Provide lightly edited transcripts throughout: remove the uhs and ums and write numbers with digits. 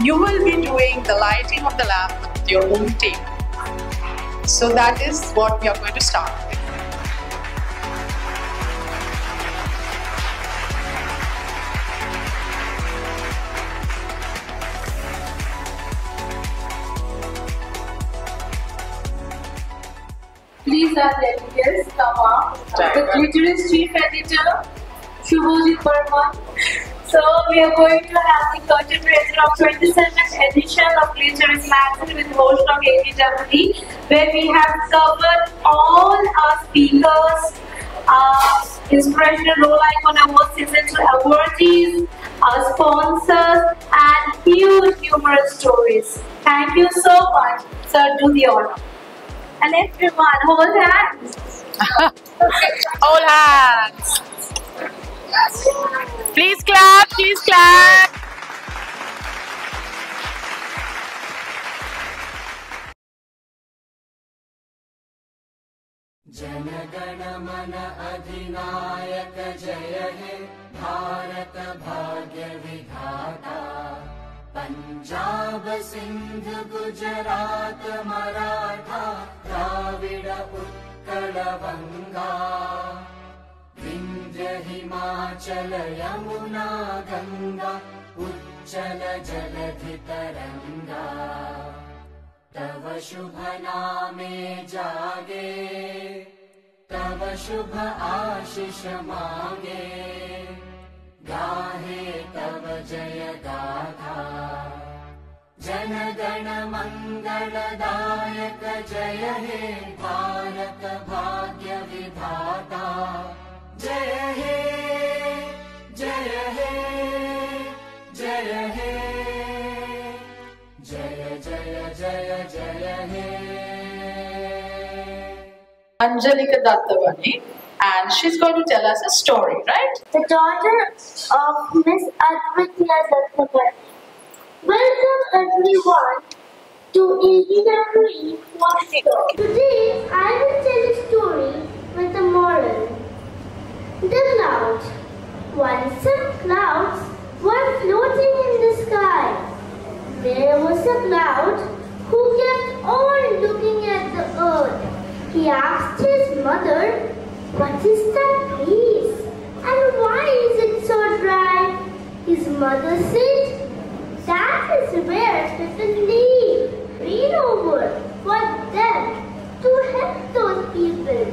you will be doing the lighting of the lamp with your own tape. So that is what we are going to start with. Please our delegates come up. The Glitterist Chief Editor, Shubhajit Burman. So we are going to have the curtain raiser of 27th edition of Glitterist Magazine with host of APWD, where we have covered all our speakers, inspirational role icon award season 2 awardees, our sponsors, and huge humorous stories. Thank you so much. Sir, do the honor. And everyone, hold hands. Hold hands. Please clap, please clap. Janagana Mana Adhinayaka Jaya He Bharata Bhagya Vidhata Punjab Sindh Gujarat Maratha Dravida Utkala Vanga Vindhya Himachala Yamuna Ganga Uchchala Jaladhi Taranga Tava Shubha Name Jage Tava Shubha Ashish Mage Gahe Tava Jaya Gatha Janagana Mangala Dayaka Jaya He Bharata Bhagya Vidhata Jaya He Jaya He Jaya He Jaya Jaya Jaya Jaya He Anjalika Dattavani, and she's going to tell us a story, right? The daughter of Miss Advitya Dattavani. Welcome everyone to APWD Washington. Today I will tell a story with a moral. The clouds. Once some clouds were floating in the sky. There was a cloud who kept on looking at the earth. He asked his mother, "What is that place? And why is it so dry?" His mother said, "That is where people live. Rain over for them to help those people.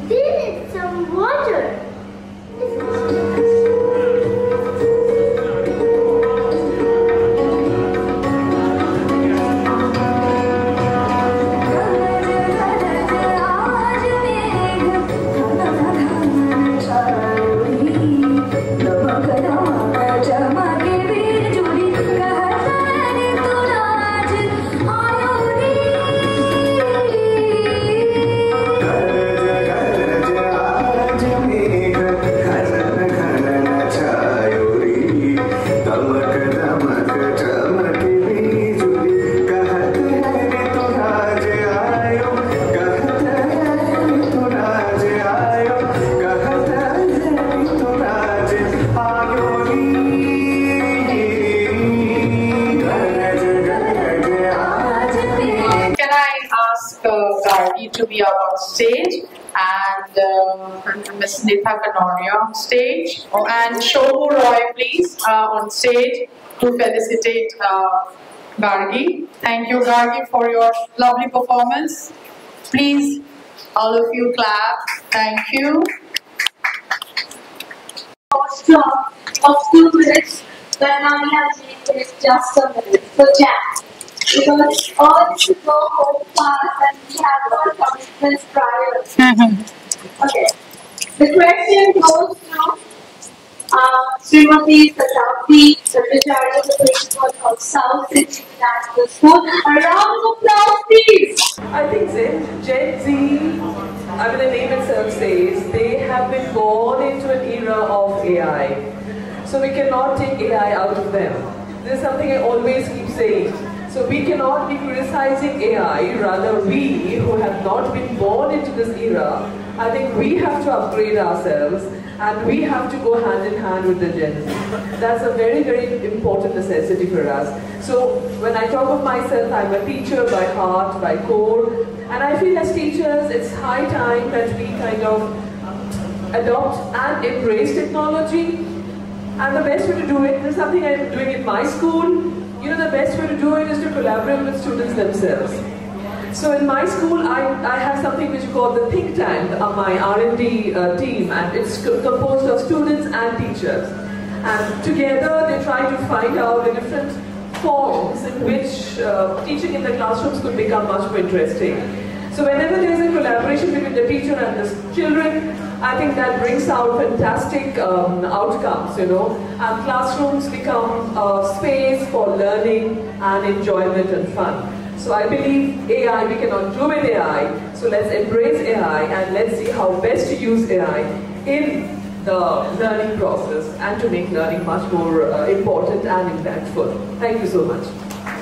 They need some water." To be up on stage, and Miss Nitha Kanoria on stage, and Shobhu Roy, please, on stage to felicitate Gargi. Thank you, Gargi, for your lovely performance. Please, all of you clap. Thank you. Of 2 minutes, but now we have taken just a minute. So, Jack. Because all to go home fast and we have our commitments prior. Okay. The question goes to Srimati Satabdi, Secretary of the Principal of South City International School. A round of applause, please. I think Gen Z, I mean the name itself says, they have been born into an era of AI. So we cannot take AI out of them. This is something I always keep saying. So we cannot be criticizing AI, rather we who have not been born into this era, I think we have to upgrade ourselves and we have to go hand in hand with the Gen Z. That's a very, very important necessity for us. So when I talk of myself, I'm a teacher by heart, by core, and I feel as teachers, it's high time that we kind of adopt and embrace technology. And the best way to do it, this is something I'm doing in my school. You know, the best way to do it is to collaborate with students themselves. So in my school, I have something which is called the think tank, my R&D team, and it's composed of students and teachers. And together they try to find out the different forms in which teaching in the classrooms could become much more interesting. So whenever there's a collaboration between the teacher and the children, I think that brings out fantastic outcomes, you know. And classrooms become a space for learning and enjoyment and fun. So I believe AI, we cannot do with AI, so let's embrace AI and let's see how best to use AI in the learning process and to make learning much more important and impactful. Thank you so much.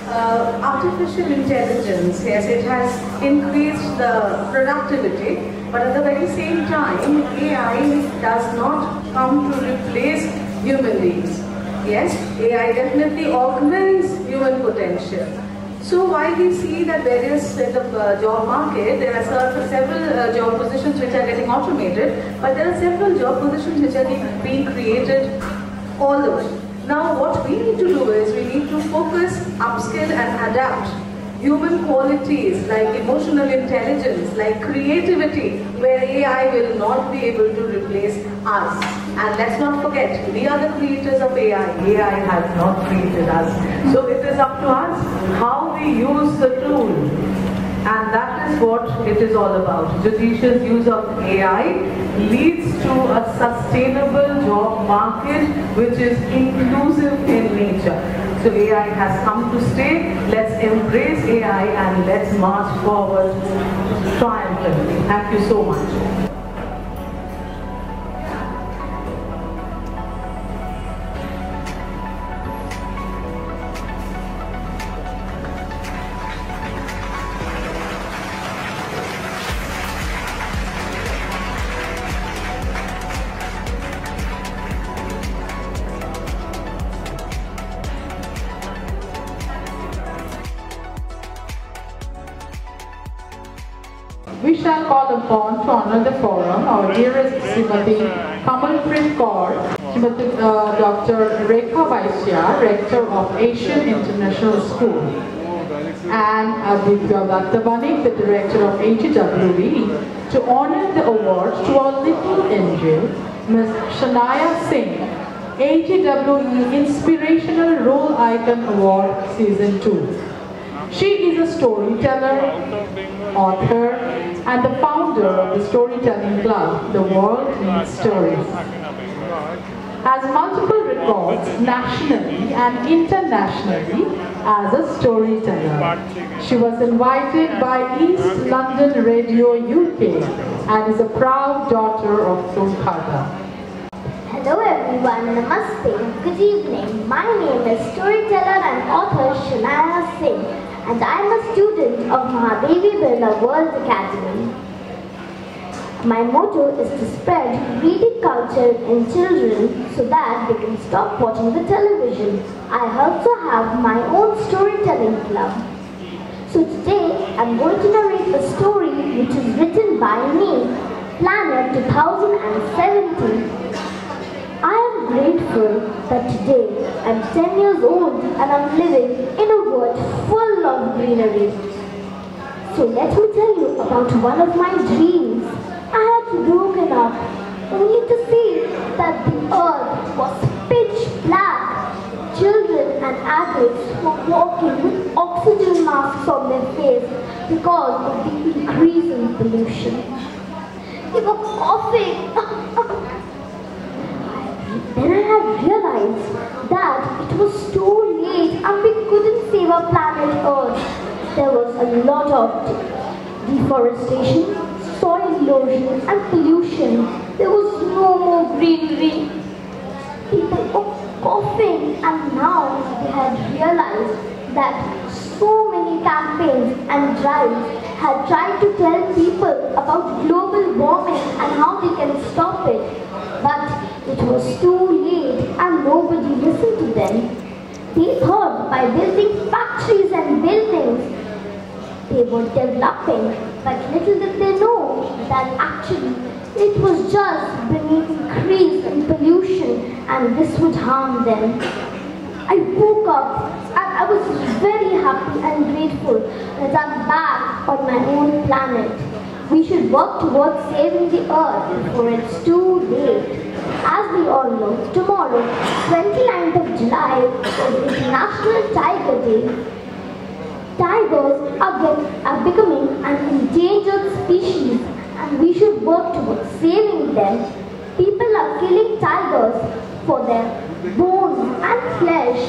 Artificial intelligence, yes, it has increased the productivity, but at the very same time, AI does not come to replace human beings. Yes, AI definitely augments human potential. So while we see that various set of job market, there are several job positions which are getting automated, but there are several job positions which are being created all the way. Now what we need to do is we need to focus, upskill and adapt human qualities like emotional intelligence, like creativity, where AI will not be able to replace us. And let's not forget, we are the creators of AI. AI has not created us. So it is up to us how we use the tool. And that is what it is all about. Judicious use of AI leads to a sustainable job market which is inclusive in nature. So AI has come to stay. Let's embrace AI and let's march forward triumphantly. Thank you so much. We shall call upon to honor the forum our dearest Srimati Kamalpreet Kaur, Srimati Dr. Rekha Vaisya, Rector of Asian International School, and Aditya Dattabanik, the Director of ATWE, to honor the award to our little angel, Ms. Shania Singh, ATWE Inspirational Role Icon Award Season 2. She is a storyteller, author, and the founder of the storytelling club, The World Needs Stories. Has multiple records nationally and internationally as a storyteller. She was invited by East London Radio UK and is a proud daughter of Kolkata. Hello everyone, Namaste, good evening. My name is storyteller and author Shania Singh, and I am a student of Mahadevi Birla World Academy. My motto is to spread reading culture in children so that they can stop watching the television. I also have my own storytelling club. So today I am going to narrate a story which is written by me, Planet 2070. I am grateful that today I am 10 years old and I am living in a world full of greenery. So let me tell you about one of my dreams. I had woken up only to see that the earth was pitch black. Children and adults were walking with oxygen masks on their face because of the increasing pollution. They were coughing. Then I had realized that it was too late and we couldn't save our planet Earth. There was a lot of deforestation, soil erosion and pollution. There was no more greenery. People were coughing, and now they had realized that so many campaigns and drives had tried to tell people about global warming and how they can stop it. But It was too late and nobody listened to them. They thought by building factories and buildings, they were developing, but little did they know that actually it was just bringing increase in pollution and this would harm them. I woke up and I was very happy and grateful that I'm back on my own planet. We should work towards saving the earth before it's too late. As we all know, tomorrow, 29th of July, is International Tiger Day. Tigers are becoming an endangered species and we should work towards saving them. People are killing tigers for their bones and flesh.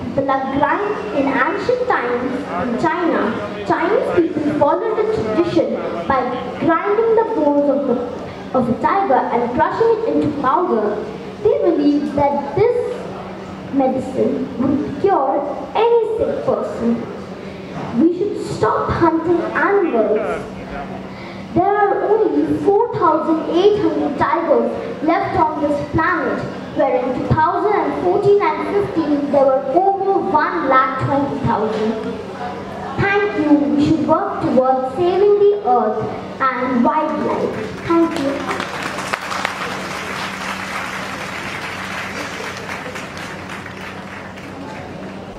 People are grind in ancient times in China. Chinese people followed the tradition by grinding the bones of a tiger and crushing it into powder. They believed that this medicine would cure any sick person. We should stop hunting animals. There are only 4,800 tigers left on this planet, where in 2014 and 15 there were over 1,20,000. Thank you. We should work towards saving the earth and wildlife. Thank you.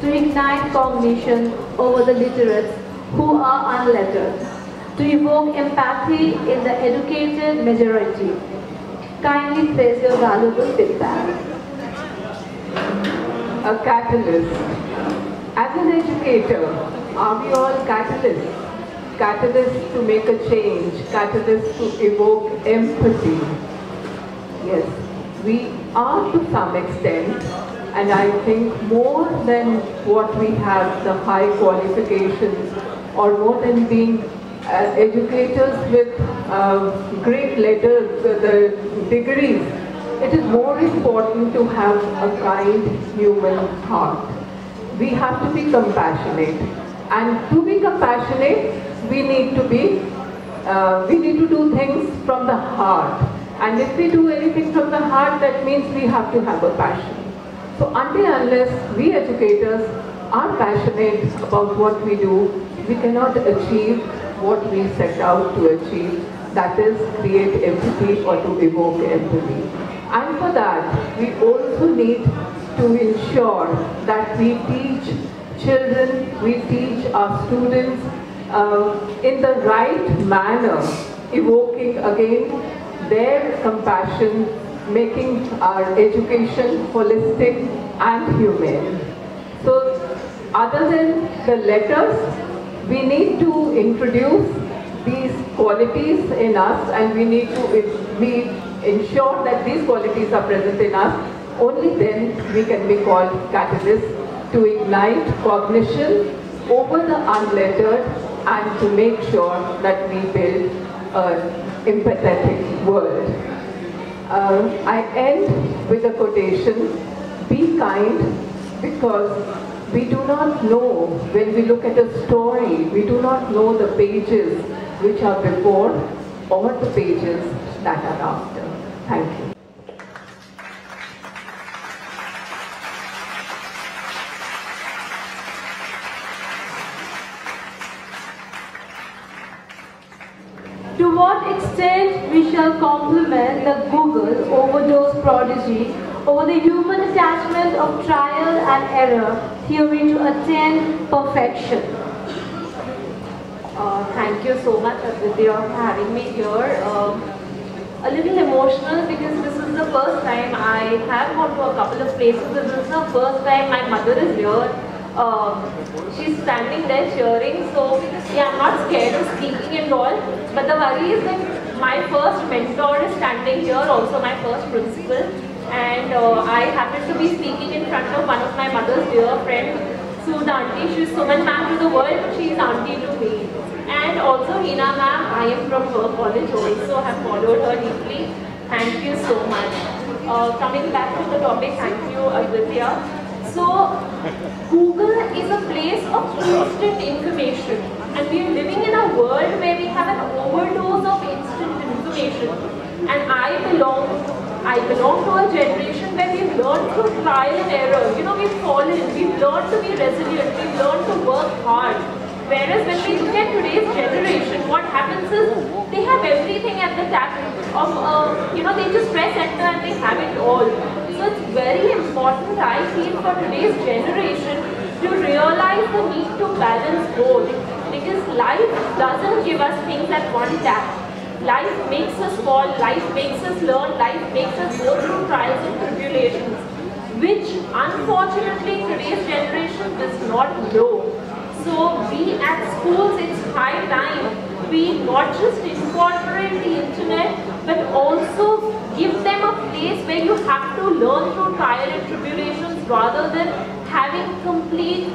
To ignite cognition over the literates who are unlettered, to evoke empathy in the educated majority. Kindly place your valuable feedback. A catalyst. As an educator, are we all catalysts? Catalysts to make a change, catalysts to evoke empathy. Yes, we are to some extent, and I think more than what we have, the high qualifications, or more than being educators with great letters, the degrees, it is more important to have a kind human heart. We have to be compassionate, and to be compassionate, we need to do things from the heart. And if we do anything from the heart, that means we have to have a passion. So until unless we educators are passionate about what we do, we cannot achieve what we set out to achieve, that is create empathy or to evoke empathy. And for that, we also need to ensure that we teach children, we teach our students in the right manner, evoking again their compassion, making our education holistic and humane. So other than the letters, we need to introduce these qualities in us, and we need to ensure that these qualities are present in us. Only then we can be called catalysts to ignite cognition over the unlettered and to make sure that we build an empathetic world. I end with a quotation, be kind, because we do not know, when we look at a story, we do not know the pages which are before or the pages that are after. Thank you. To what extent we shall compliment the Google overdose prodigy over the human attachment of trial and error theory to attain perfection. Thank you so much, Aditya, for having me here. A little emotional because this is the first time I have gone to a couple of places. This is the first time my mother is here. She's standing there cheering, so yeah, I'm not scared of speaking and all. But the worry is that my first mentor is standing here, also my first principal. And I happen to be speaking in front of one of my mother's dear friends, Sudha auntie. She's Suman ma'am to the world, but she's auntie to me. And also Hina ma'am, I am from her college also, I have followed her deeply. Thank you so much. Coming back to the topic, thank you Aditya. So, Google is a place of instant information. And we are living in a world where we have an overdose of instant information. And I belong I belong to a generation where we've learned through trial and error. You know, we've fallen, we've learned to be resilient, we've learned to work hard. Whereas when we look at today's generation, what happens is they have everything at the tap of, they just press enter and they have it all. So it's very important, I feel, for today's generation to realize the need to balance both. Because life doesn't give us things at one tap. Life makes us fall, life makes us learn, life makes us go through trials and tribulations, which unfortunately today's generation does not know. So we at schools, it's high time we not just incorporate the internet, but also give them a place where you have to learn through trial and tribulations rather than having complete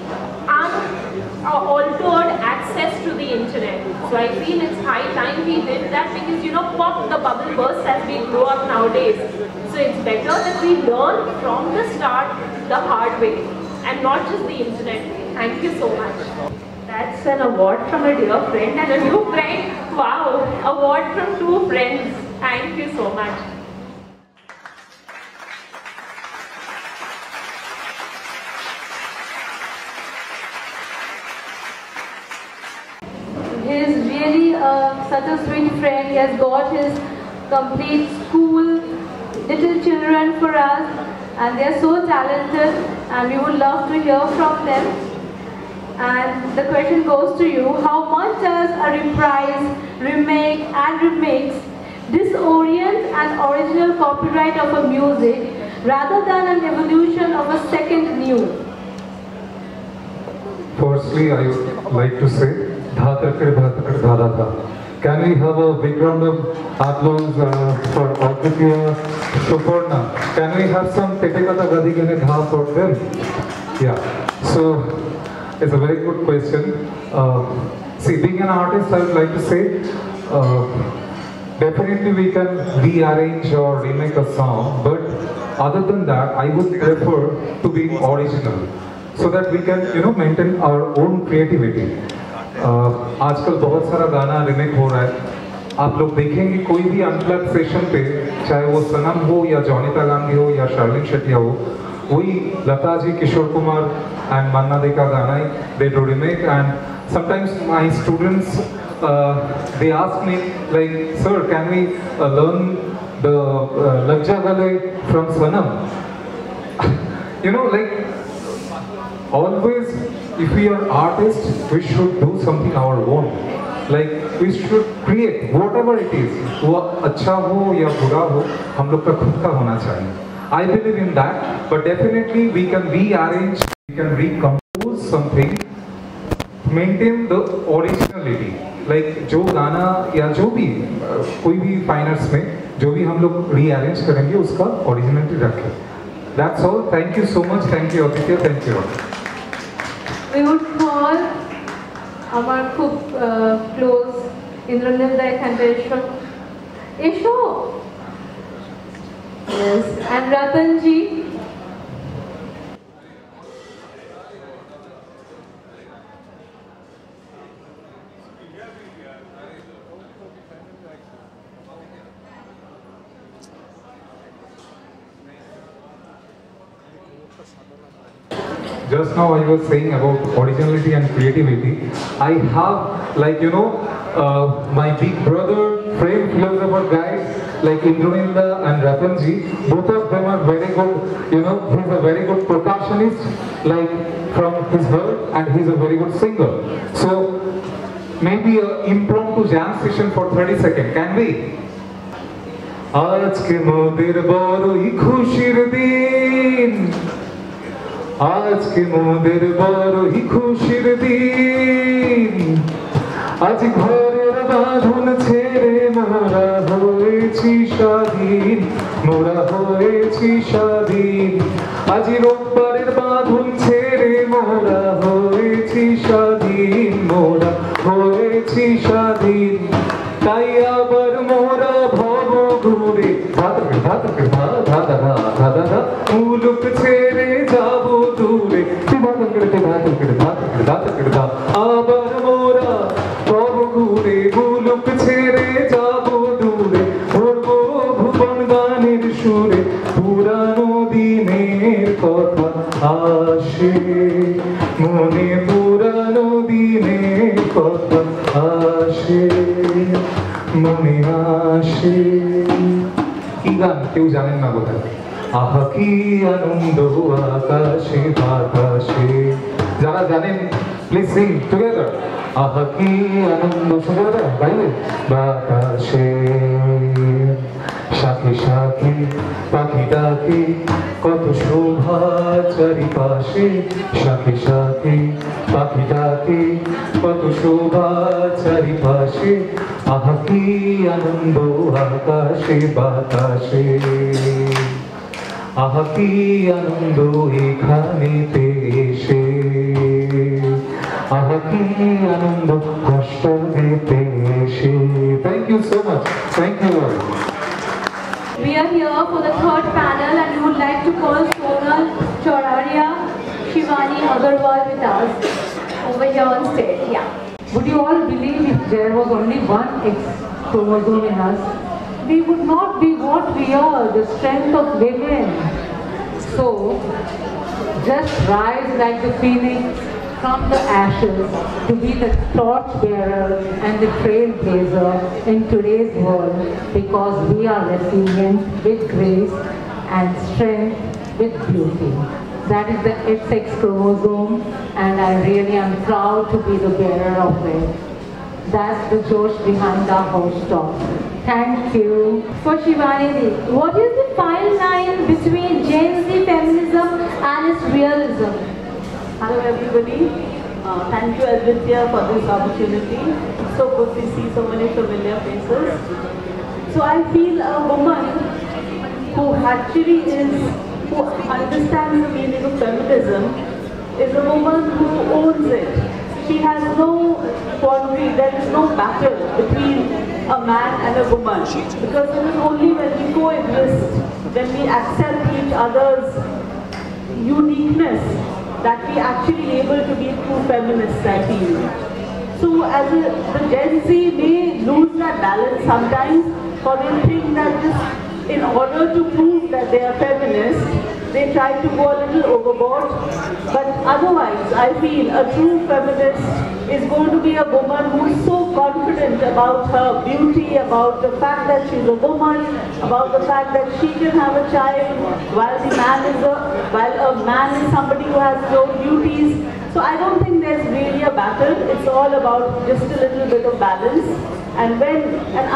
unaltered access to the internet. So I feel it's high time we did that because, pop, the bubble bursts as we grow up nowadays. So it's better that we learn from the start the hard way and not just the internet way. Thank you so much. That's an award from a dear friend and a new friend. Wow, award from 2 friends. Thank you so much. He is really such a sweet friend. He has got his complete school, little children for us, and they are so talented and we would love to hear from them. And the question goes to you: how much does a reprise, remake and remix disorient an original copyright of a music rather than an evolution of a second new? Firstly, I would like to say, Dha Takar Dha Dha Dha. Can we have a big round of applause for Aditya, Suparna? Can we have some Tetekata Gadi Gane Dha for them? Yeah. So it's a very good question. See, being an artist, I would like to say, definitely we can rearrange or remake a song, but other than that, I would prefer to be original, so that we can, maintain our own creativity. आजकल बहुत सारा गाना remake हो रहा है. आप लोग देखेंगे कोई भी अनप्लग सेशन पे, चाहे वो सनम हो या जॉनिता गांधी हो या शार्लिन शेट्टी हो, वही Lata ji, Kishore Kumar and Manna De का गाना ही they do remake. And sometimes my students they ask me like, sir, can we learn the Lag Ja Gale from Sanam? Like always, if we are artists, we should do something our own. Like we should create whatever it is. वो अच्छा हो या बुरा हो, हम लोग का खुद का होना चाहिए. I believe in that, but definitely we can rearrange, we can recompose something, maintain the originality. Like जो गाना या जो भी कोई भी fine arts में जो भी हम लोग rearrange करेंगे उसका originality रखें. That's all. Thank you so much. Thank you, Aditya. Thank you. We would call our খুব close Indranil Dai Khantar Esho. Yes, and Ratan ji. Just now I was saying about originality and creativity. I have, like, my big brother, friend, philosopher guys like Indranilda and Ratanji. Both of them are very good, he's a very good percussionist, like from his heart, and he's a very good singer. So maybe an impromptu jam session for 30 seconds. Can we? आज के मोदेर बड़ोई खुशिर दिन आज के मोदेर बड़ोई खुशिर दिन आज घरेर बाँधन छेड़े मोरा होएछि स्वाधीन मोरा होएछि स्वाधीन आज रोबबारेर बाँधन छेड़े मोरा होएछि स्वाधीन मोरा होएछि स्वाधीन ताई आबार मोरा भव घुरे मुलुक छेड़े जाबो दूरे आबार मोरा भव घुरे मुलुक छेड़े जाबो दूरे भरबो भुवन गानेर सुर আসে মনে পুরানো দিনের কথা আসে মনে আসে। কি গান কেউ জানেন না বোধহয়? আহা কি আনন্দ আকাশে বাতাসে। যারা জানেন প্লিজ সিং টুগেদার। আহা কি আনন্দ শুনে বাইরে বাতাসে শাখে শাখে পাখি ডাকে কত শোভা চারিপাশে। শাখে শাখে পাখি ডাকে কত শোভা চারিপাশে। আহা কি আনন্দ আকাশে বাতাসে। আহা কি আনন্দ এখানেতে এসে। আহা কি আনন্দ কষ্ট দিতে এসে। Thank you so much. Thank you all. We are here for the third panel and we would like to call Sonal Choraria, Shivani Agarwal with us over here on stage. Yeah. Would you all believe if there was only one X chromosome in us, we would not be what we are, the strength of women. So, just rise like the phoenix from the ashes to be the torchbearer and the trailblazer in today's world, because we are resilient with grace and strength with beauty. That is the XX chromosome, and I really am proud to be the bearer of it. That's the Josh behind our whole talk. Thank you. For Shivani, what is the fine line between Gen Z feminism and its realism? Hello everybody. Thank you Aditya for this opportunity. It's so good to see so many familiar faces. So I feel a woman who actually who understands the meaning of feminism is a woman who owns it. She has no boundary, there is no battle between a man and a woman, because it is only when we coexist, when we accept each other's uniqueness, that we actually able to be true feminists, I feel. So as the Gen Z may lose that balance sometimes, for they think that just in order to prove that they are feminists, they try to go a little overboard. But otherwise, I feel a true feminist is going to be a woman who is so confident about her beauty, about the fact that she's a woman, about the fact that she can have a child, while a man is somebody who has his own duties. So I don't think there's really a battle. It's all about just a little bit of balance. And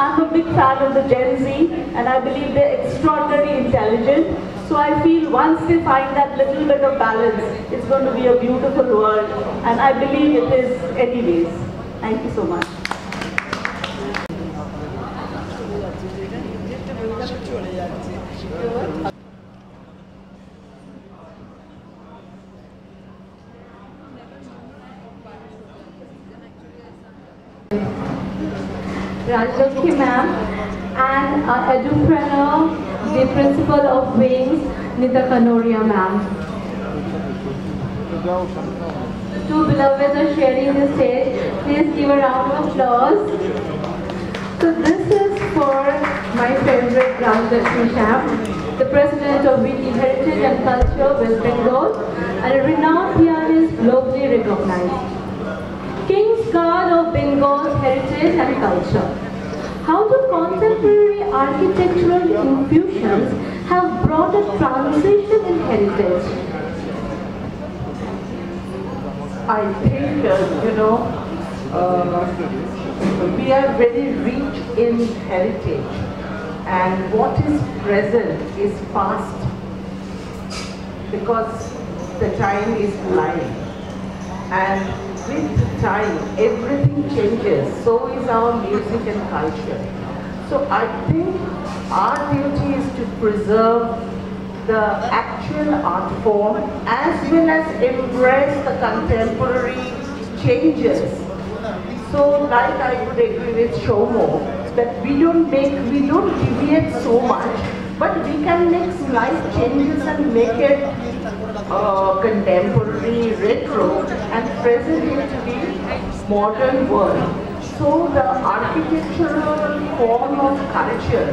I'm a big fan of the Gen Z, and I believe they're extraordinarily intelligent. So I feel once they find that little bit of balance, it's going to be a beautiful world, and I believe it is anyways. Thank you so much. Rajlakshmi ma'am, and edupreneur, the principal of Wings, Nita Kanoria ma'am. Two beloveds are sharing the stage. Please give a round of applause. So this is for my favorite Rajlakshmi ma'am, the president of Wiki Heritage and Culture, West Bengal, and a renowned pianist globally recognized. King's Guard of Bengal's heritage and culture. How do contemporary architectural infusions have brought a transition in heritage? I think, we are very rich in heritage, and what is present is past, because the time is flying. And with time, everything changes. So is our music and culture. So I think our duty is to preserve the actual art form as well as embrace the contemporary changes. So like I would agree with Shomo, that we don't deviate so much, but we can make slight changes and make it contemporary, retro, and present it to the modern world. So the architectural form of culture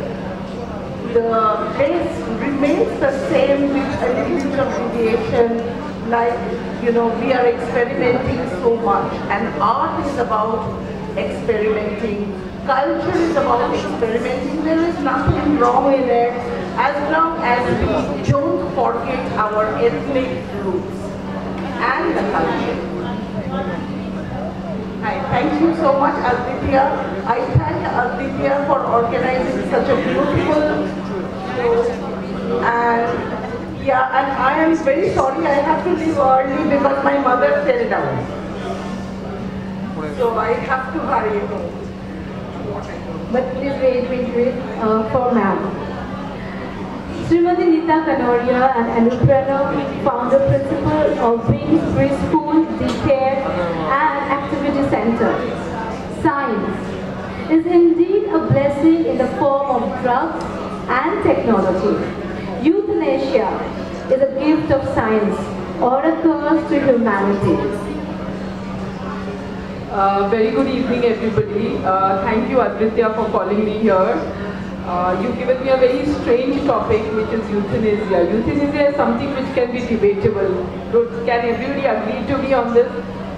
the base remains the same with a little bit of deviation. Like, you know, we are experimenting so much, and art is about experimenting. Culture is about experimenting. There is nothing wrong in it as long as we don't forget our ethnic roots and the culture. Hi, thank you so much, Aditya. I thank Aditya for organizing such a beautiful show. And yeah, and I am very sorry I have to leave early because my mother fell down. So I have to hurry home. But please wait for ma'am. Srimati Nita Kanoria, an entrepreneur, founder principal of Wings Preschool, Daycare and Activity Center. Science is indeed a blessing in the form of drugs and technology. Euthanasia is a gift of science or a curse to humanity. Very good evening, everybody. Thank you, Aditya, for calling me here. You've given me a very strange topic, which is euthanasia. Euthanasia is something which can be debatable. Can everybody agree to me on this?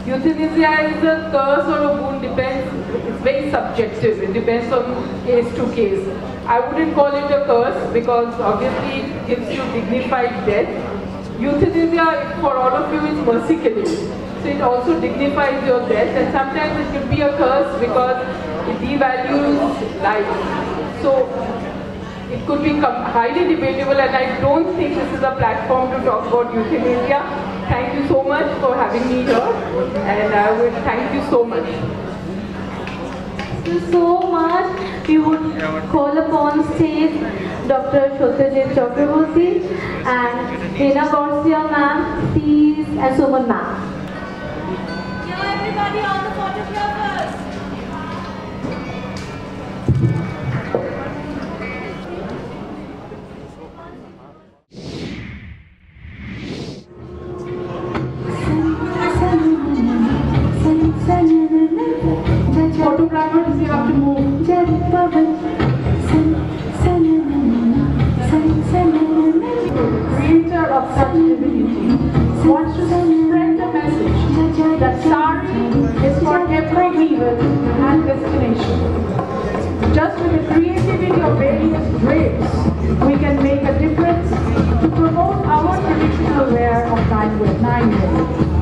Euthanasia is a curse or a boon, depends. It's very subjective. It depends on case to case. I wouldn't call it a curse because obviously it gives you dignified death. Euthanasia, for all of you, is mercy killing. So it also dignifies your death, and sometimes it could be a curse because it devalues life. So it could be highly debatable, and I don't think this is a platform to talk about euthanasia. Thank you so much for having me here, and I would thank you so much. Thank you so much. We would call upon stage Dr. Shotajit Chakraborty and Hina Garcia ma'am, please, and Suman ma'am. Everybody on the photographers. Photographers, you have to move. Creator of such divinity wants to spread the message that sari is for every event and destination. Just with the creativity of various drapes, we can make a difference to promote our traditional wear of Nine-Way.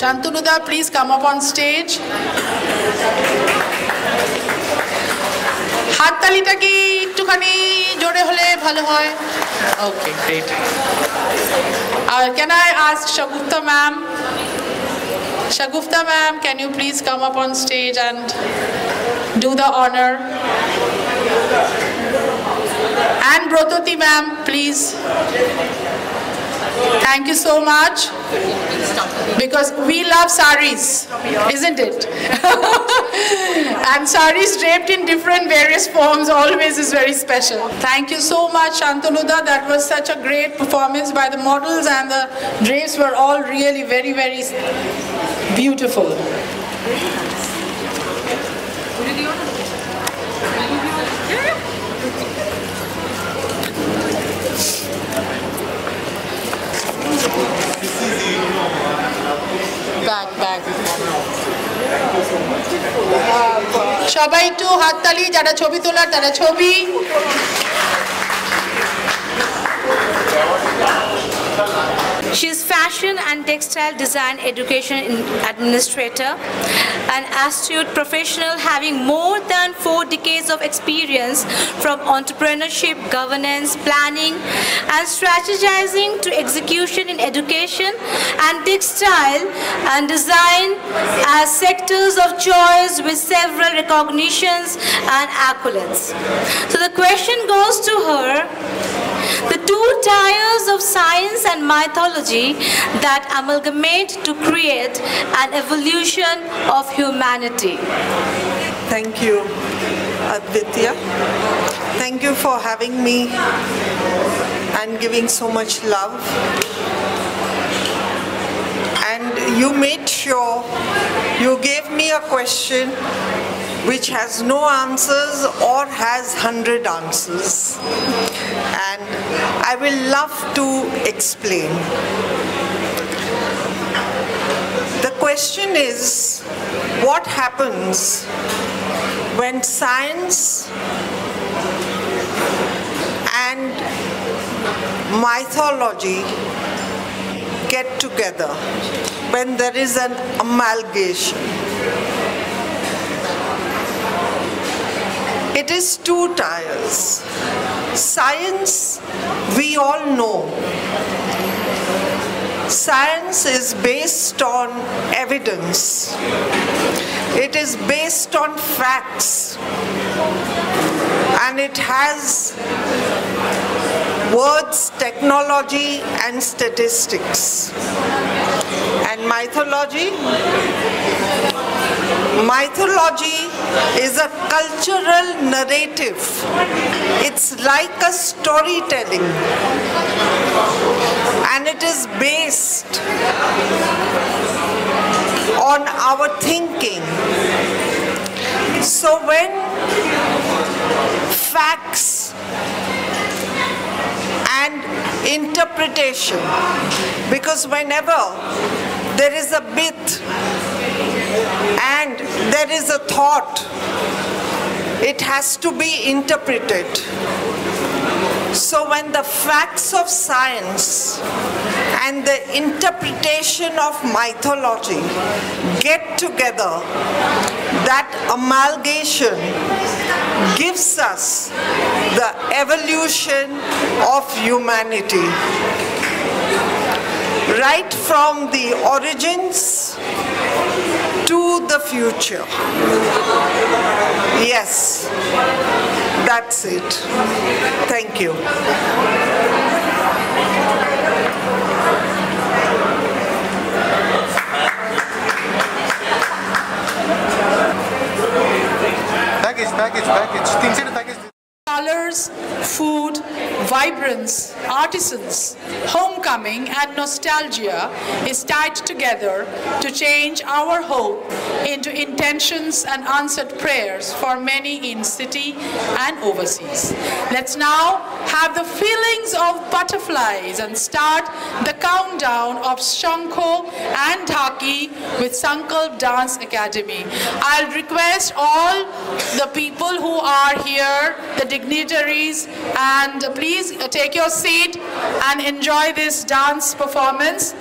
Shantanuda, please come up on stage. হাততালিটা কি একটুখানি জোরে হলে ভালো হয়? Okay, great. Can I ask Shagufta ma'am? Shagufta ma'am, can you please come up on stage and do the honor? And Brototi ma'am, please. Thank you so much. Because we love saris, isn't it? And saris draped in different various forms always is very special. Thank you so much, Shantanuda. That was such a great performance by the models, and the drapes were all really very, very beautiful. Back. সবাই একটু হাততালি, যারা ছবি তোলার তারা ছবি। She is fashion and textile design education administrator, an astute professional having more than 4 decades of experience from entrepreneurship, governance, planning and strategizing to execution in education and textile and design as sectors of choice with several recognitions and accolades. So the question goes to her: the two tiers of science and mythology that amalgamate to create an evolution of humanity. Thank you, Advitya. Thank you for having me and giving so much love. And you made sure you gave me a question which has no answers or has 100 answers. And I will love to explain. The question is, what happens when science and mythology get together, when there is an amalgamation? It is two tiers. Science, we all know. Science is based on evidence. It is based on facts. And it has words, technology, and statistics. And mythology? Mythology is a cultural narrative. It's like a storytelling. And it is based on our thinking. So when facts and interpretation, because whenever there is a myth and there is a thought, it has to be interpreted. So when the facts of science and the interpretation of mythology get together, that amalgamation gives us the evolution of humanity. Right from the origins to the future. Yes, that's it. Thank you. Package. Colors, food, vibrance artisans, homecoming and nostalgia is tied together to change our hope into intentions and answered prayers for many in city and overseas. Let's now have the feelings of butterflies and start the countdown of Shankho and Dhaki with Sankalp Dance Academy. I'll request all the people who are here, the dignitaries, and please take your seat and enjoy this dance performance.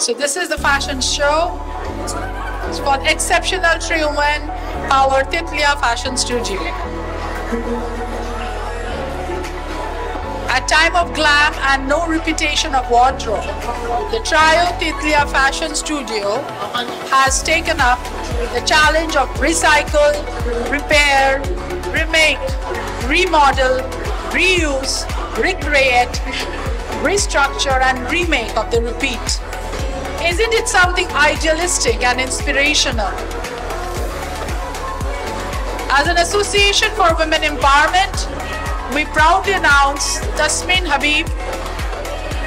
So this is the fashion show. It's for exceptional three women, our Titlia Fashion Studio. A time of glam and no repetition of wardrobe, the trio Titlia Fashion Studio has taken up the challenge of recycle, repair, remake, remodel, reuse, recreate, restructure and remake of the repeat. Isn't it something idealistic and inspirational? As an association for women empowerment, we proudly announce Tasmin Habib,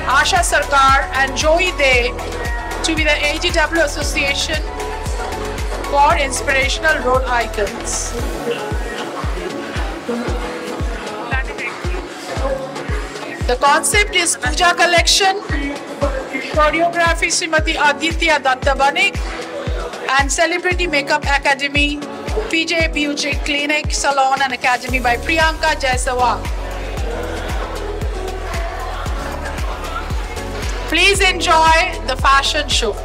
Asha Sarkar and Joey Day to be the ATW Association for Inspirational Role Icons. The concept is Puja Collection, choreography Srimati Aditya Dattabanik, and Celebrity Makeup Academy, PJ Beauty Clinic, Salon and Academy by Priyanka Jaisawal. Please enjoy the fashion show.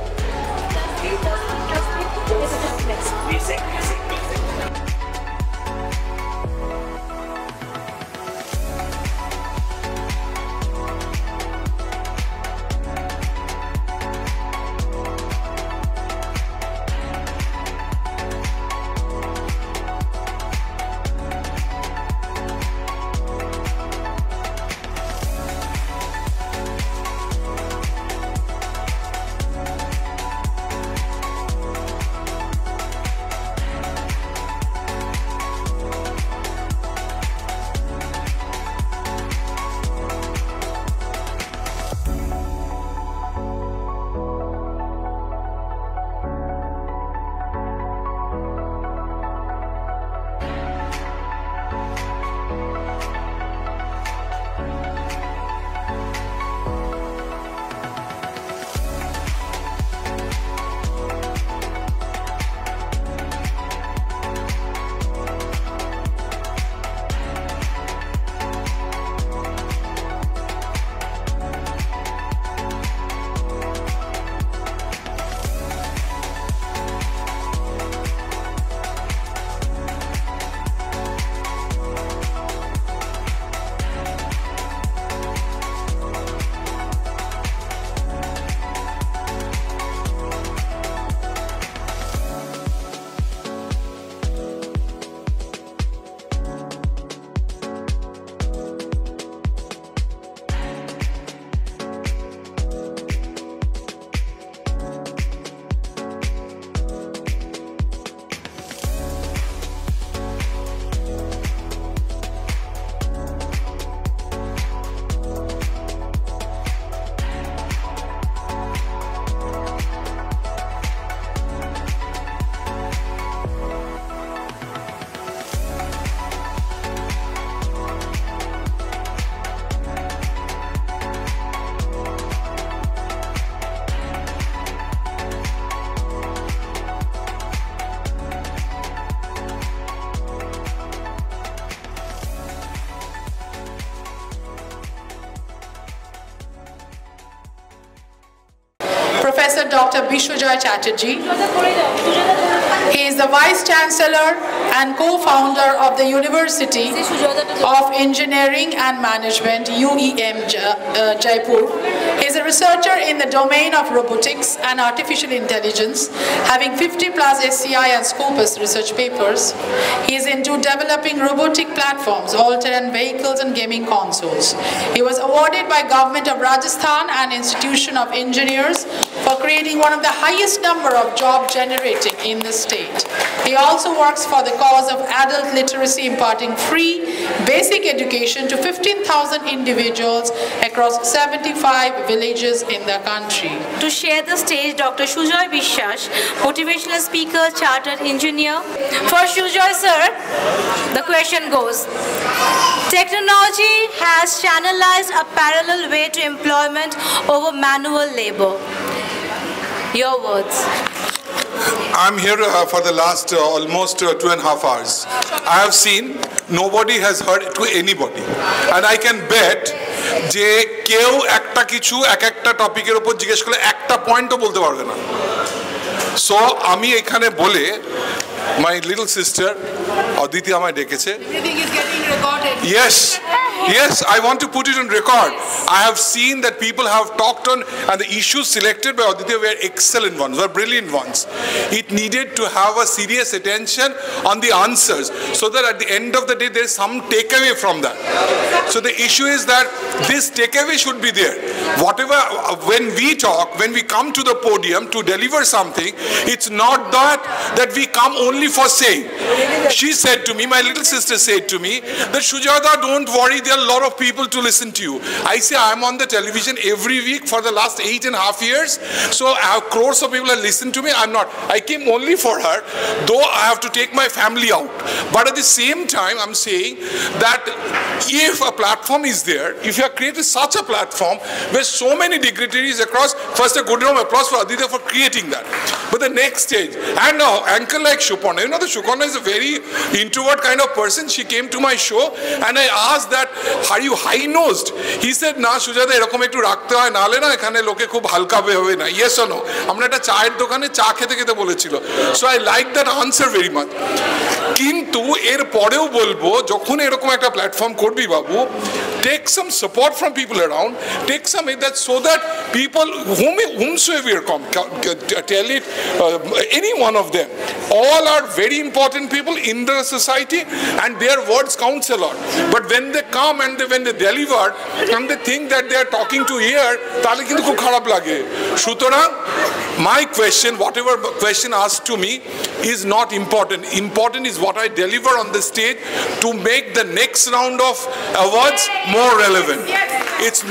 Professor Dr. Bishwajoy Chatterjee. He is the Vice Chancellor and co-founder of the University of Engineering and Management, UEM Jaipur. He is a researcher in the domain of robotics and artificial intelligence, having 50+ SCI and Scopus research papers. He is into developing robotic platforms, all-terrain vehicles and gaming consoles. He was awarded by Government of Rajasthan and Institution of Engineers for creating one of the highest number of job generating in the state. He also works for the cause of adult literacy, imparting free basic education to 15,000 individuals across 75 villages in the country. To share the stage, Dr. Sujoy বিশ্বাস, motivational speaker, chartered engineer. For Sujoy sir, the question goes, technology has channelized a parallel way to employment over manual labor. Your words. I'm here for the last almost 2.5 hours. I have seen nobody has heard to anybody, and I can bet যে কেউ একটা কিছু একটা টপিকের উপর জিজ্ঞেস করলে একটা পয়েন্টও বলতে পারবে না। সো আমি এখানে বলে my little sister Aditi আমায় ডেকেছে। Everything is getting recorded. Yes, I want to put it on record. I have seen that people have talked on, and the issues selected by Aditya were excellent ones, were brilliant ones. It needed to have a serious attention on the answers, so that at the end of the day there is some takeaway from that. So the issue is that this takeaway should be there. Whatever, when we talk, when we come to the podium to deliver something, it's not that we come only for saying. She said to me, my little sister said to me, that Sujata, don't worry, there are a lot of people to listen to you. I say, I'm on the television every week for the last 8.5 years, so crores of people have listened to me. I'm not. I came only for her, though I have to take my family out. But at the same time, I'm saying that if a platform is there, if you have created such a platform where so many dignitaries across, first a good round of applause for Aditya for creating that. But the next stage, and now, anchor like Suparna, you know, the Suparna is a very introvert kind of person. She came to my show, and I asked that, are you high-nosed? He said, na, Sujata, এরকম একটু রাখতে হয়, নালে না এখানে লোকে খুব হালকা হবে না। Yes or no? আমরা একটা চায়ের দোকানে চা খেতে খেতে বলেছিল। So I like that answer very much. কিন্তু এর পরেও বলবো, যখন এরকম একটা প্ল্যাটফর্ম করবি বাবু, take some support from people around, take some that, so that people whomsoever come, tell it, any one of them, all are very important people in the society, and their words counts a lot. But when they come and when they deliver and they think that they are talking to here, তাহলে কিন্তু খুব খারাপ লাগে। সুতরাং my question, whatever question asked to me, is not important. Important is what I deliver on the stage to make the next round of awards more relevant. It's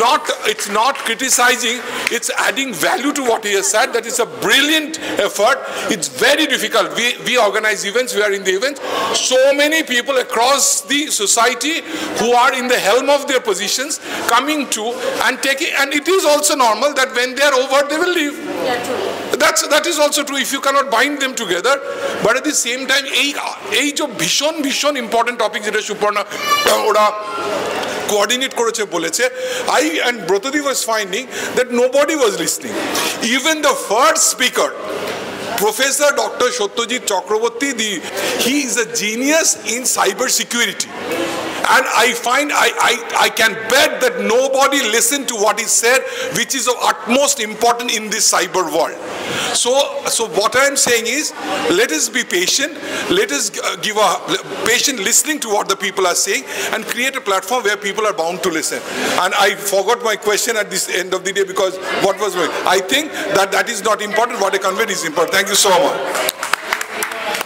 not criticizing, it's adding value to what he has said. That is a brilliant effort. It's very difficult. We organize events, we are in the events. So many people across the society who are in the helm of their positions coming to and taking, and it is also normal that when they are over, they will leave. Yeah, true. That is also true if you cannot bind them together. But at the same time, এই যে ভীষণ important topic যেটা সুপর্ণা ওরা coordinate করেছে বলেছে, I and Brotadi was finding that nobody was listening. Even the first speaker, Professor Dr. Satyajit Chakraborty, he is a genius in cyber security. And I find, I can bet that nobody listened to what he said, which is of utmost importance in this cyber world. So what I am saying is, let us be patient, let us give a patient listening to what the people are saying, and create a platform where people are bound to listen. And I forgot my question at this end of the day, because what was my, I think that is not important, what I conveyed is important. Thank you so much.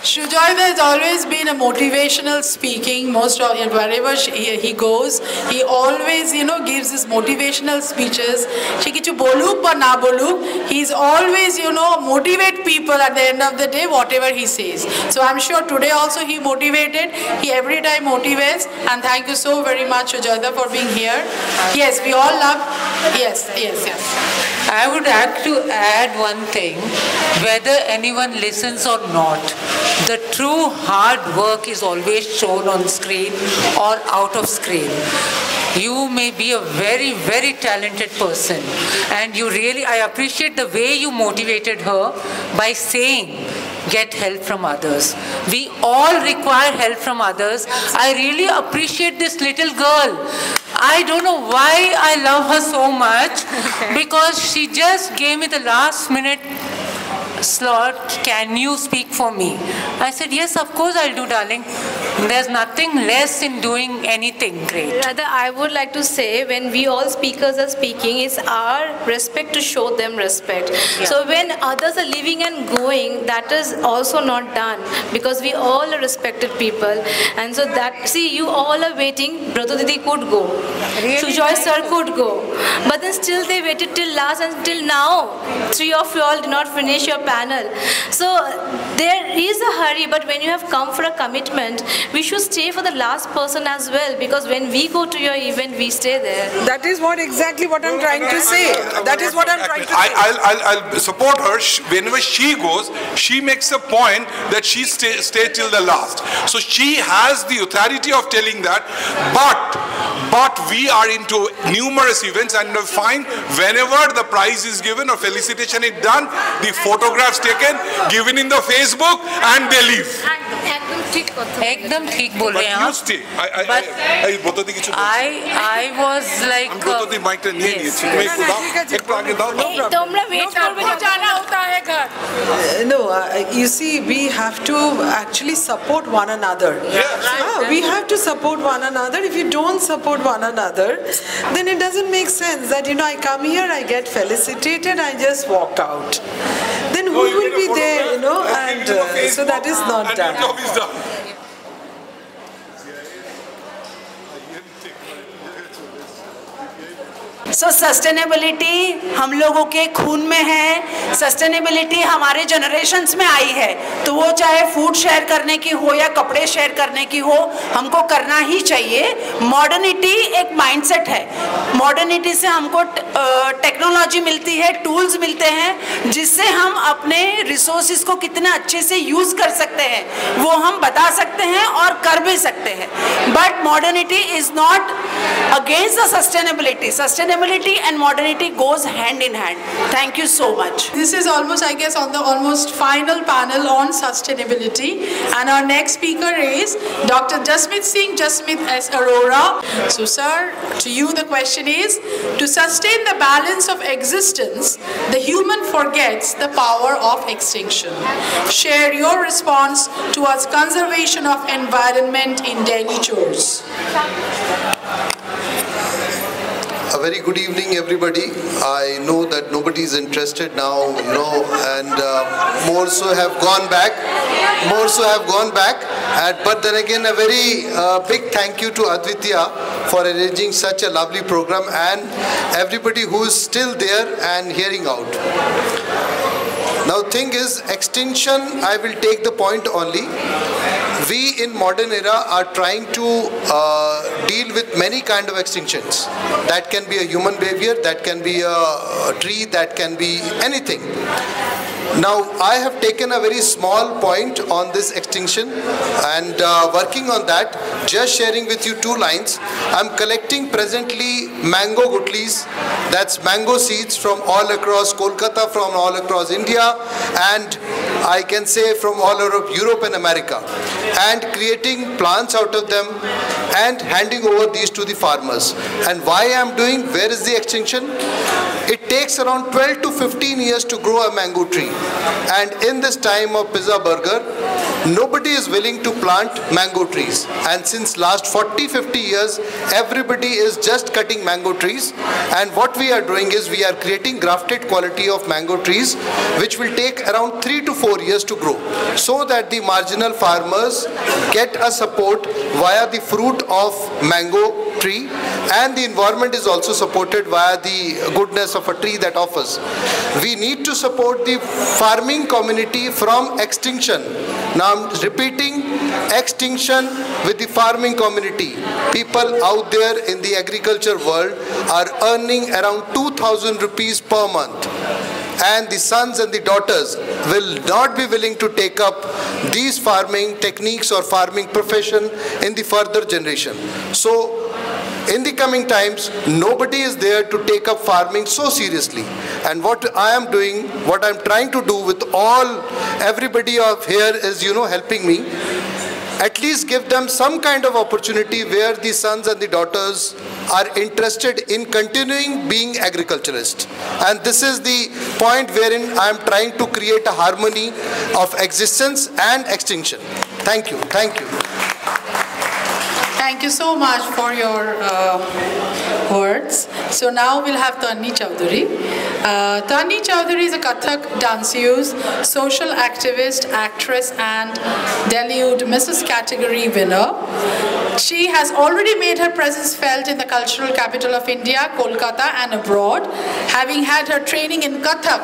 Sujoy has always been a motivational speaking. Most of wherever he goes, he always, gives his motivational speeches. She kichu boluk ba na boluk, he's always, motivate people at the end of the day, whatever he says. So I'm sure today also he motivated. He every time motivates. And thank you so very much, Sujata, for being here. Yes, we all love. Yes. I would like to add one thing. Whether anyone listens or not, the true hard work is always shown on screen or out of screen. You may be a very, very talented person, and you really, I appreciate the way you motivated her by saying, get help from others. We all require help from others. I really appreciate this little girl. I don't know why I love her so much, because she just gave me the last minute slot. Can you speak for me? I said, yes, of course I'll do, darling. There's nothing less in doing anything great. Rather, I would like to say, when we all speakers are speaking, it's our respect to show them respect. Yeah. So when others are living and going, that is also not done, because we all are respected people. And so that, see, you all are waiting. Brother Didi could go. Really? Sujoy sir could go. But then still they waited till last, and till now, 3 of you all did not finish your panel. So there is a hurry, but when you have come for a commitment, we should stay for the last person as well, because when we go to your event, we stay there. That is exactly what I'm trying to say. That is what I'm trying to say. I'll support her. Whenever she goes, she makes a point that she stay till the last. So she has the authority of telling that. But we are into numerous events, and we find whenever the prize is given or felicitation is done, the photographs taken, given in the Facebook, and they leave. एकदम ठीक बोल रहे हैं आप. I was like. No, you see, we have to actually support one another. We have to support one another. If you don't support one another, then it doesn't make sense that, I come here, I get felicitated, I just walk out. Then who will be there, and so that is not done. So sustainability हम लोगों के खून में है, sustainability हमारे generations में आई है, तो वो चाहे food share करने की हो या कपड़े share करने की हो, हमको करना ही चाहिए. Modernity एक mindset है, modernity से हमको technology मिलती है, tools मिलते हैं, जिससे हम अपने resources को कितना अच्छे से use कर सकते हैं, वो हम बता सकते हैं और कर भी सकते हैं. But modernity is not against the sustainability. Sustainability and modernity goes hand in hand. Thank you so much. This is almost, I guess, on the almost final panel on sustainability, and our next speaker is Dr. Jasmeet Singh Jasmeet S. Arora. So sir, to you the question is, to sustain the balance of existence, the human forgets the power of extinction. Share your response towards conservation of environment in daily chores. A very good evening, everybody. I know that nobody is interested now, and more so have gone back. But then again, a very big thank you to Advitya for arranging such a lovely program, and everybody who is still there and hearing out. Now, thing is, extinction, I will take the point only. We in modern era are trying to deal with many kind of extinctions. That can be a human behavior, that can be a tree, that can be anything. Now, I have taken a very small point on this extinction, and working on that, just sharing with you 2 lines. I'm collecting presently mango gutlis, that's mango seeds from all across Kolkata, from all across India, and I can say from all over Europe and America, and creating plants out of them and handing over these to the farmers. And why I'm doing, where is the extinction? It takes around 12 to 15 years to grow a mango tree. And in this time of pizza burger, nobody is willing to plant mango trees. And since last 40-50 years, everybody is just cutting mango trees. And what we are doing is we are creating grafted quality of mango trees, which will take around 3 to 4 years to grow, so that the marginal farmers get a support via the fruit of mango tree, and the environment is also supported via the goodness of a tree that offers. We need to support the farming community from extinction. Now I'm repeating, extinction with the farming community. People out there in the agriculture world are earning around 2,000 rupees per month. And the sons and the daughters will not be willing to take up these farming techniques or farming profession in the further generation. So in the coming times, nobody is there to take up farming so seriously. And what I am doing, what I'm trying to do with everybody of here is, helping me. At least give them some kind of opportunity where the sons and the daughters are interested in continuing being agriculturists. And this is the point wherein I am trying to create a harmony of existence and extinction. Thank you. Thank you. Thank you so much for your words. So now we'll have Tanni Chowdhury. Tanni Chowdhury is a Kathak danseuse, social activist, actress, and Delhi Mrs. Category winner. She has already made her presence felt in the cultural capital of India, Kolkata, and abroad. Having had her training in Kathak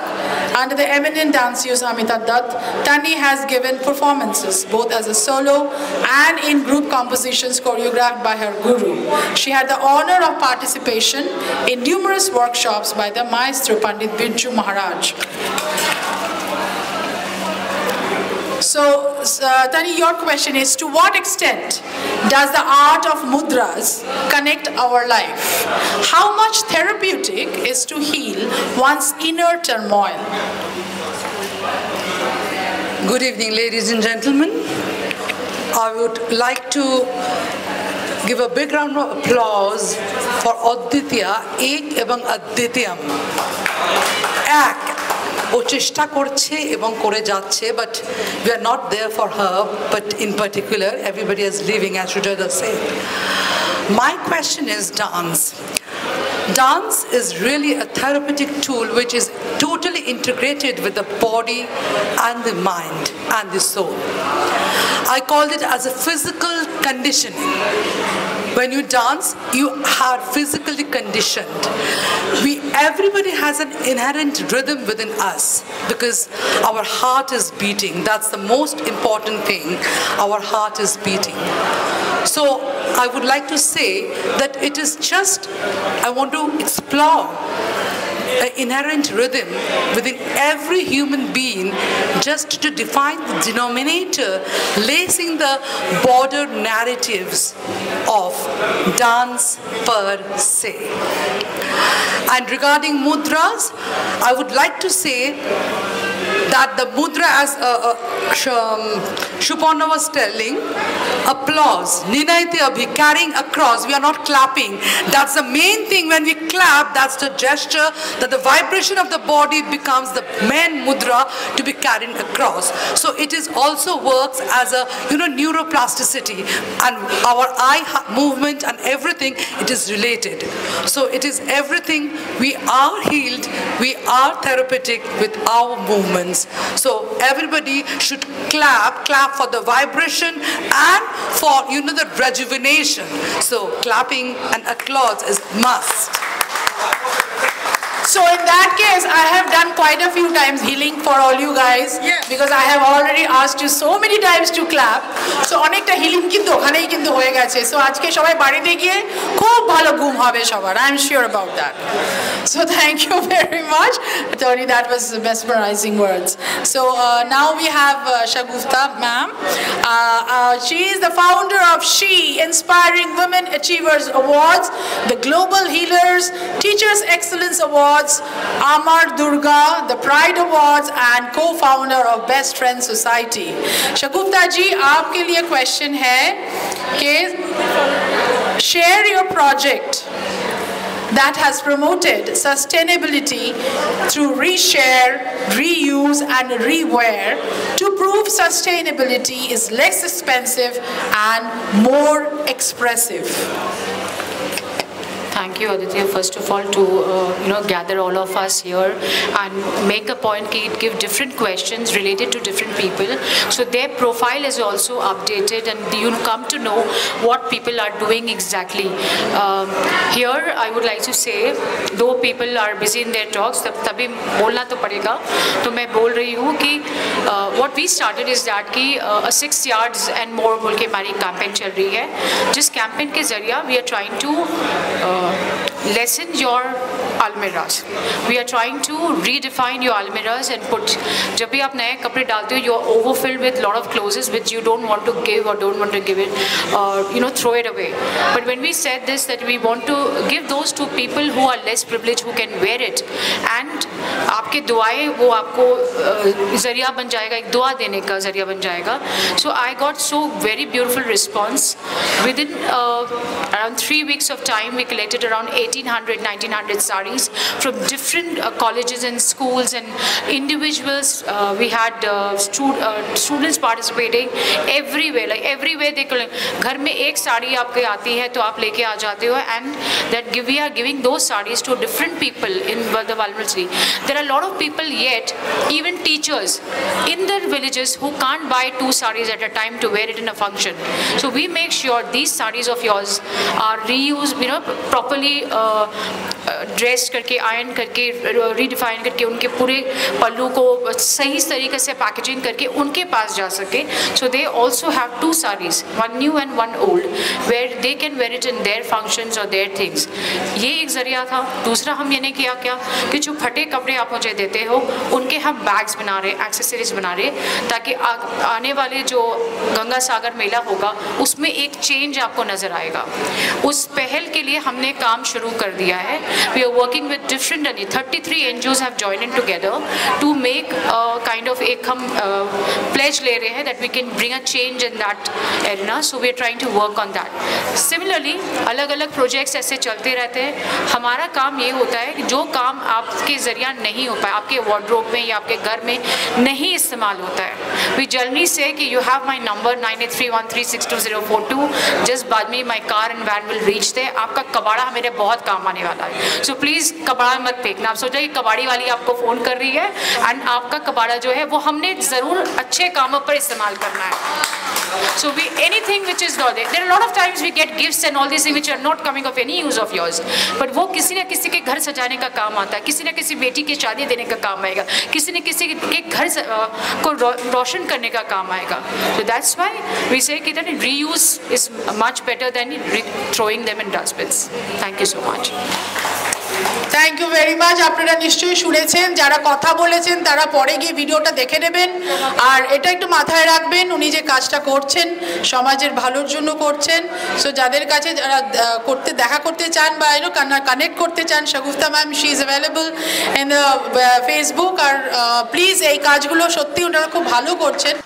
under the eminent danseuse Amita Dutt, Tanni has given performances both as a solo and in group compositions choreographed by her guru. She had the honor of participation in numerous workshops by the maestro Pandit Birju Maharaj. So, Tanni, your question is, to what extent does the art of mudras connect our life? How much therapeutic is to heal one's inner turmoil? Good evening, ladies and gentlemen. I would like to give a big round of applause for Aditya, Ek ebang Aditiyam. Ek. ও চেষ্টা করছে এবং করে যাচ্ছে, but we are not there for her, but in particular everybody is leaving, as Sujata said. My question is dance. Dance is really a therapeutic tool which is totally integrated with the body and the mind and the soul. I called it as a physical conditioning. When you dance, you are physically conditioned. Everybody has an inherent rhythm within us because our heart is beating. That's the most important thing. Our heart is beating. So I would like to say that it is just, I want to explore an inherent rhythm within every human being just to define the denominator, lacing the border narratives of dance per se. And regarding mudras, I would like to say that the mudra, as Shuparna was telling, applause, ninaite abhi, carrying across, we are not clapping. That's the main thing. When we clap, that's the gesture that the vibration of the body becomes the main mudra to be carried across. So it is also works as a neuroplasticity, and our eye movement and everything, it is related. So it is everything. We are healed, we are therapeutic with our movements. So everybody should clap for the vibration and for the rejuvenation. So clapping and applause is must. So in that case, I have done quite a few times healing for all you guys, because I have already asked you so many times to clap. So অনেকটা healing কিন্তু ওখানেই কিন্তু হয়ে গেছে. So আজকে সবাই বাড়িতে গিয়ে খুব ভালো ঘুম হবে সবার. I am sure about that. So thank you very much, Tony. That was mesmerizing words. So now we have Shagufta ma'am. She is the founder of She Inspiring Women Achievers Awards, the Global Healers Teachers Excellence Awards, Amar Durga, the Pride Awards, and co-founder of Best Friends Society. Shagufta ji, आपके लिए question है कि share your project that has promoted sustainability through reshare, reuse, and rewear to prove sustainability is less expensive and more expressive. Thank you, Aditya, first of all, to gather all of us here and make a point that give different questions related to different people. So their profile is also updated and you'll come to know what people are doing exactly. Here, I would like to say, though people are busy in their talks, तभी बोलना तो पड़ेगा. तो मैं बोल रही हूँ कि what we started is that कि 6 yards and more बोल के हमारी campaign चल रही है. जिस campaign के जरिया we are trying to lessen your almirahs. We are trying to redefine your almirahs and put, जब भी आप नए कपड़े डालते हो, you are overfilled with lot of clothes which you don't want to give or don't want to give it, or throw it away. But when we said this, that we want to give those to people who are less privileged, who can wear it, and आपके दुआएं वो आपको ज़रिया बन जाएगा, एक दुआ देने का ज़रिया बन जाएगा. So I got so very beautiful response. Within around 3 weeks of time, we collected around 1800-1900 sarees from different colleges and schools and individuals. We had students participating everywhere, like everywhere they collect. घर में एक साड़ी आपके आती है तो आप लेके आ जाते हो, and that we are giving those sarees to different people in the vulnerability. There are a lot of people yet, even teachers in their villages, who can't buy 2 sarees at a time to wear it in a function. So we make sure these sarees of yours are reused, properly dressed करके, iron करके, redefine करके, उनके पूरे पल्लू को सही तरीके से packaging करके उनके पास जा सके. So they also have 2 sarees, one new and one old, where they can wear it in their functions or their things. ये एक जरिया था. दूसरा हम ये नहीं किया क्या कि जो फटे कपड़े आप मुझे देते हो उनके हम बैग्स बना रहे, एक्सेसरीज बना रहे, ताकि आने वाले जो गंगा सागर मेला होगा उसमें एक चेंज आपको नजर आएगा. उस पहल के लिए हमने काम शुरू कर दिया है. We are working with different 33 NGOs have joined in together to make kind of एक हम pledge ले रहे हैं that we can bring a change in that arena. So we are trying to work on that. Similarly, अलग-अलग projects ऐसे चलते रहते हैं. हमारा काम ये होता है कि जो काम आपके जरिया नहीं हो पाए, आपके wardrobe में या आपके घर में नहीं इस्तेमाल होता है, we generally say कि you have my number 9831362042. Just बाद में my car and van will reach there. आपका कबाड़ा मेरे बहुत काम आने वाला है. So please कबाड़ा मत फेंकना. आप सोचा कि कबाड़ी वाली आपको फोन कर रही है, and आपका कबाड़ा जो है वो हमने जरूर अच्छे कामों पर इस्तेमाल करना है. So anything which is not there. There are a lot of times we get gifts and all these things which are not coming of any use of yours. But वो किसी न किसी के घर सजाने का काम आता है, किसी न किसी बेटी की शादी देने का काम आएगा, किसी न किसी के घर को रोशन करने का काम आएगा. So that's why we say that reuse is much better than throwing them in dustbins. Thank you so much. Thank you very much. আপনারা নিশ্চয়ই শুনেছেন, যারা কথা বলেছেন তারা পরে গিয়ে ভিডিওটা দেখে নেবেন. আর এটা একটু মাথায় রাখবেন, উনি যে কাজটা করছেন সমাজের ভালোর জন্য করছেন. সো যাদের কাছে যারা দেখা করতে চান বা কানেক্ট করতে চান, Shagufta ma'am, she is available in Facebook. আর প্লিজ এই কাজগুলো সত্যি ওনারা খুব ভালো করছেন.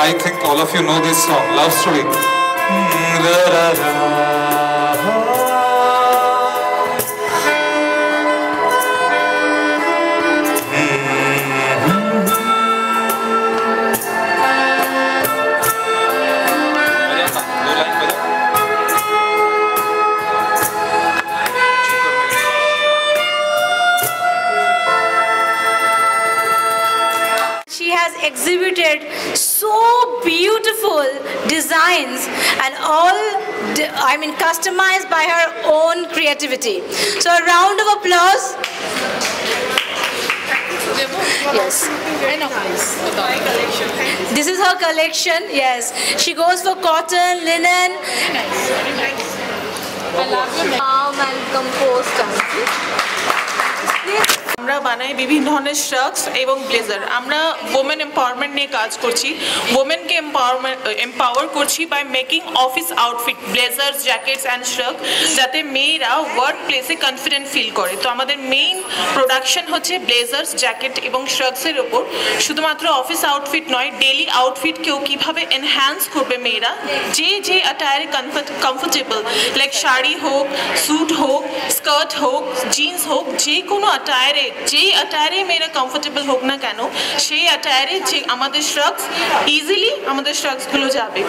I think all of you know this song, Love Story. She has exhibited so beautiful designs and all, customized by her own creativity. So a round of applause. Yes. This is her collection. Yes. She goes for cotton, linen. I love your palm and compost. আমরা বানাই বিভিন্ন ধরনের শ্রাগস এবং blazer. আমরা women empowerment নিয়ে কাজ করছি, ওমেনকে এম্পাওয়ার করছি by making office outfit, blazers, jackets and shrug, যাতে মেয়েরা ওয়ার্ক প্লেসে কনফিডেন্ট ফিল করে। তো আমাদের মেইন প্রোডাকশন হচ্ছে ব্লেজার্স, জ্যাকেট এবং শ্রাগসের ওপর। শুধুমাত্র অফিস আউটফিট নয়, ডেলি আউটফিটকেও কীভাবে এনহ্যান্স করবে মেয়েরা, যে অ্যাটায়ারে কমফোর্টেবল, লাইক শাড়ি হোক, স্যুট হোক, স্কার্ট হোক, জিন্স হোক, যে কোনো অ্যাটায়ারে, যেই অ্যাটায়ারে মেয়েরা কমফোর্টেবল হোক না কেন, সেই অ্যাটায়ারে যে আমাদের শ্রাগস ইজিলি আমাদের শ্রাগসগুলো যাবে।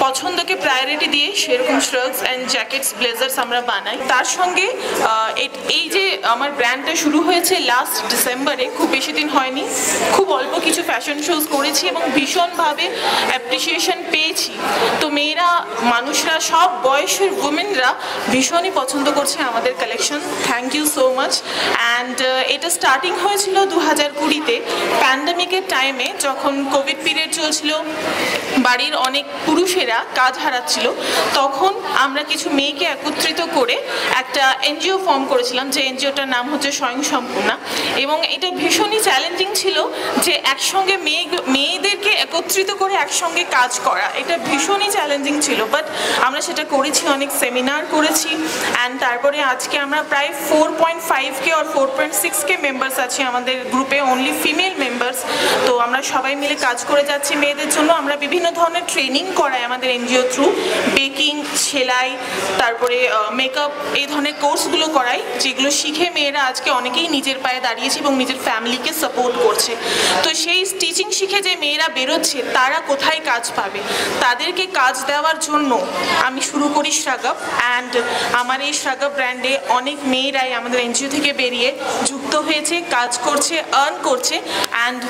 পছন্দকে প্রায়োরিটি দিয়ে সেরকম শ্রাগস অ্যান্ড জ্যাকেটস, ব্লেজার্স আমরা বানাই। তার সঙ্গে এই যে আমার ব্র্যান্ডটা শুরু হয়েছে লাস্ট ডিসেম্বরে, খুব বেশি দিন হয়নি, খুব অল্প কিছু ফ্যাশন শোজ করেছি এবং ভীষণভাবে অ্যাপ্রিসিয়েশন পেয়েছি। তো মেয়েরা, মানুষরা, সব বয়সের উমেনরা ভীষণই পছন্দ করছে আমাদের collection. Thank you so much. And এটা স্টার্টিং হয়েছিল 2020-তে প্যান্ডেমিকের টাইমে, যখন কোভিড পিরিয়ড চলছিল, বাড়ির অনেক পুরুষেরা কাজ হারাচ্ছিল। তখন আমরা কিছু মেয়েকে একত্রিত করে একটা এনজিও ফর্ম করেছিলাম, যে এনজিওটার নাম হচ্ছে স্বয়ংসম্পূর্ণা। এবং এটা ভীষণই চ্যালেঞ্জিং ছিল যে একসঙ্গে মেয়েদেরকে একত্রিত করে একসঙ্গে কাজ করা, এটা ভীষণই চ্যালেঞ্জিং ছিল। বাট আমরা সেটা করেছি, অনেক সেমিনার করেছি। অ্যান্ড তারপরে আজকে আমরা প্রায় 4.5K আর 4.6K মেম্বার্স আছি আমাদের গ্রুপে, অনলি ফিমেল মেম্বার্স। তো আমরা সবাই মিলে কাজ করে যাচ্ছি মেয়েদের জন্য। আমরা বিভিন্ন ধরনের ট্রেনিং করাই আমাদের এনজিও থ্রু, বেকিং, সেলাই, তারপরে মেকআপ, এই ধরনের কোর্সগুলো করাই, যেগুলো শিখে মেয়েরা আজকে অনেকেই নিজের পায়ে দাঁড়িয়েছে এবং নিজের ফ্যামিলিকে সাপোর্ট করছে। তো সেই স্টিচিং শিখে যে মেয়েরা বেরোচ্ছে, তারা কোথায় কাজ পাবে, তাদেরকে কাজ দেওয়ার জন্য আমি শুরু করি শ্রাগপ। অ্যান্ড আমার এই শ্রাগপ ব্র্যান্ডে অনেক মেয়েরাই আমাদের এনজিও থেকে বেরিয়ে যুক্ত হয়েছে, কাজ করছে, আর্ন করছে, অ্যান্ড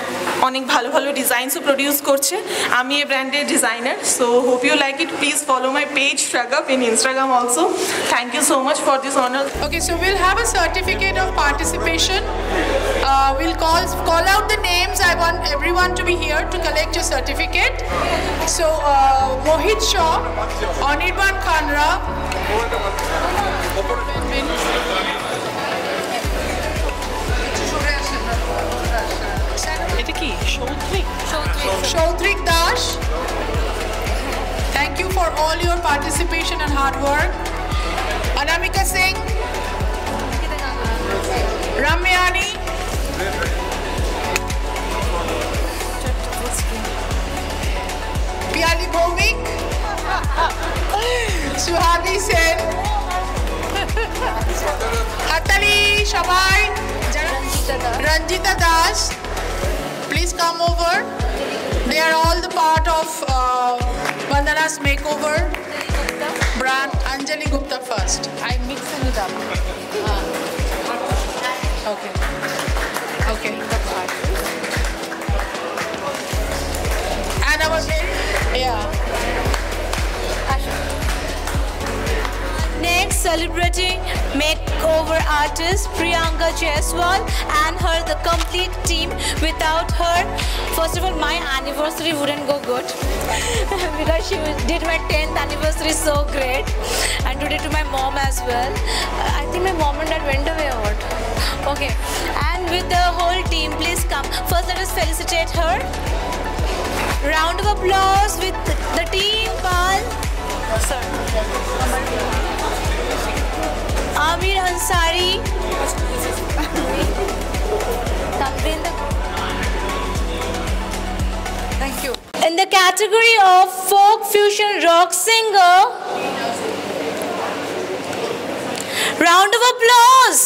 অনেক ভালো ভালো ডিজাইনসও প্রডিউস করছে। আমি এই ব্র্যান্ডের designer. So hope you like it. Please follow my page Shragap in Instagram also. Thank you so much for this honor. Okay, so we'll have a certificate of participation. We'll call out the names. I want everyone to be here to collect your certificate. So Mohit Shaw, Anirban Khanra, Shautrik Dash. Thank you for all your participation and hard work. Anamika Singh, Ramyani, Piali Bhovik, Suhadi Sen, Hatali Shabai, Ranjita Das. Please come over. They are all the part of Vandana's makeover brand. Anjali Gupta first. I'm mixing it up. Okay. Okay. And our Next, celebrating makeover artist Priyanka Jaiswal and the complete team. Without her, first of all, my anniversary wouldn't go good because she did my 10th anniversary so great, and today to my mom as well. I think my mom and dad went away or what? Okay, and with the whole team, please come. First, let us felicitate her. Round of applause with the team. Pal, sir. Amir Ansari. Thank you. In the category of folk fusion rock singer. Round of applause.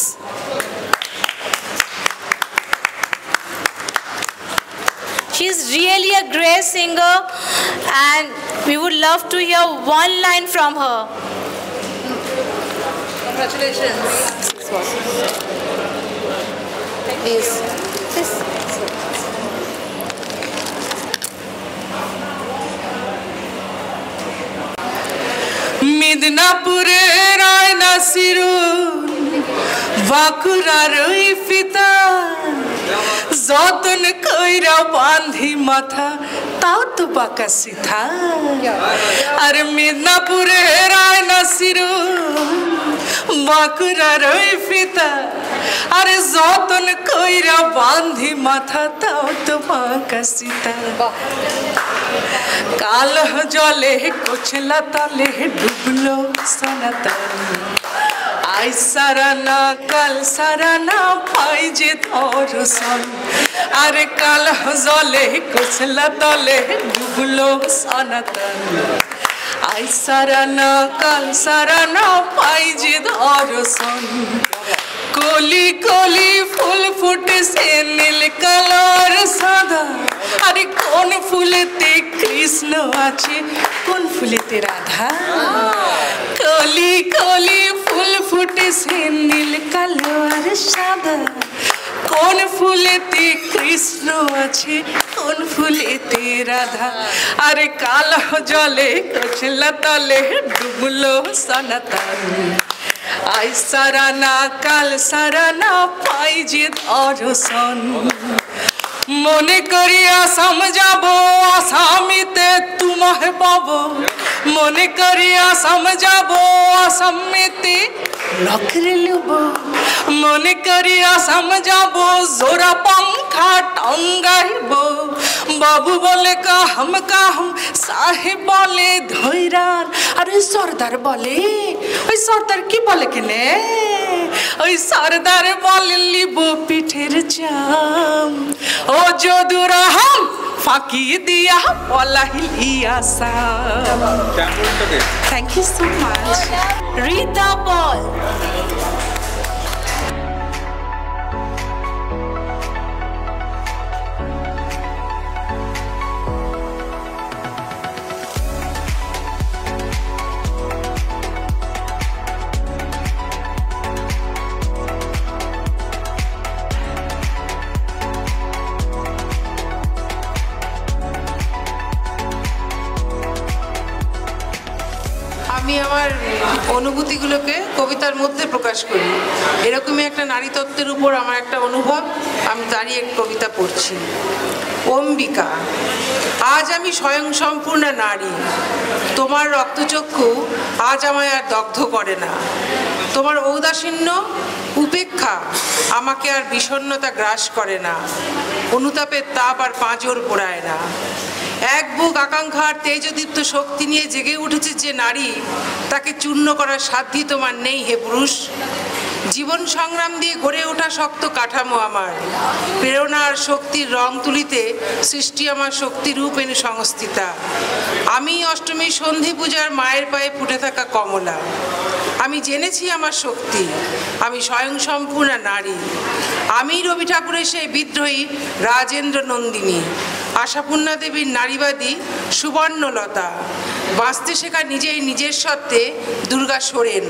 She is really a great singer and we would love to hear one line from her. Congratulations. Please. মিদনাপুরে রায় নাসিরুল বাঁকুড়ার ফিতা যতন কইরা বাঁধি মাথা তাও তো বাঁকা সিথা আর মিদনাপুরে রায় নাসিরুল বাঁকুড়ার ফিতা আরে যতন কইরা বাঁধি মাথা তাও তো বাঁকা সিথা কাল জলে কোছলা তালে ডুবলো সনাতন আই সারানা কাল সারানা পাই যে দর্শন আরে কাল জলে কোছলা তলে ডুবলো সনাতন আই সারানা কাল সারানা পাই যে দর্শন কলি কলি ফুল ফুটেছে নীল কালার সাদা আরে কোন ফুলেতে কৃষ্ণ আছে কোন ফুলেতে রাধা কলি কলি ফুল ফুটেছে নীল কালার সাদা কোন ফুলেতে কৃষ্ণ আছে কোন ফুলেতে রাধা আরে কাল জলে কোছলা তলে ডুবলো সনাতন আই সারানা কাল সারানা পাই যে দর্শন মনে করিয়া সমঝাবো আসামিতে তোমায় পাবো মনে করিয়া সমঝাবো আসামিতে নকরি লব মনে করিয়া সমঝাবো জোড়া पंखा टंगाইব বাবু বলে কাহম সাহেব বলে ধৈরান আরে সরদার বলে ওই সরদার কি বলে কেনে ওই সরদার বলে লিব পিঠের চাম ও যদুরা হাম ফাঁকি দিয়া বলাহিল ইয়াসা thank you so much Rita Paul. আমি আমার অনুভূতিগুলোকে কবিতার মধ্যে প্রকাশ করি এরকমই একটা নারী তত্ত্বের উপর আমার একটা অনুভব আমি দাঁড়িয়ে কবিতা পড়ছি অম্বিকা আজ আমি স্বয়ংসম্পূর্ণ নারী তোমার রক্তচক্ষু আজ আমায় আর দগ্ধ করে না তোমার ঔদাসীন্য উপেক্ষা আমাকে আর বিষণ্ণতা গ্রাস করে না অনুতাপের তাপ আর পাঁজর পোড়ায় না এক বুক আকাঙ্ক্ষার তেজদীপ্ত শক্তি নিয়ে জেগে উঠেছে যে নারী তাকে চূর্ণ করার সাধ্যই তোমার নেই হে পুরুষ জীবন সংগ্রাম দিয়ে গড়ে ওঠা শক্ত কাঠামো আমার প্রেরণা আর শক্তির রং তুলিতে সৃষ্টি আমার শক্তিরূপ এনে সংস্থিতা আমি অষ্টমী সন্ধি পূজার মায়ের পায়ে ফুটে থাকা কমলা আমি জেনেছি আমার শক্তি আমি স্বয়ংসম্পূর্ণ নারী আমি রবি ঠাকুরের সেই বিদ্রোহী রাজেন্দ্র নন্দিনী আশাপূর্ণা দেবীর নারীবাদী সুবর্ণলতা বাঁচতে শেখা নিজেই নিজের সত্ত্বে দুর্গা সোরেন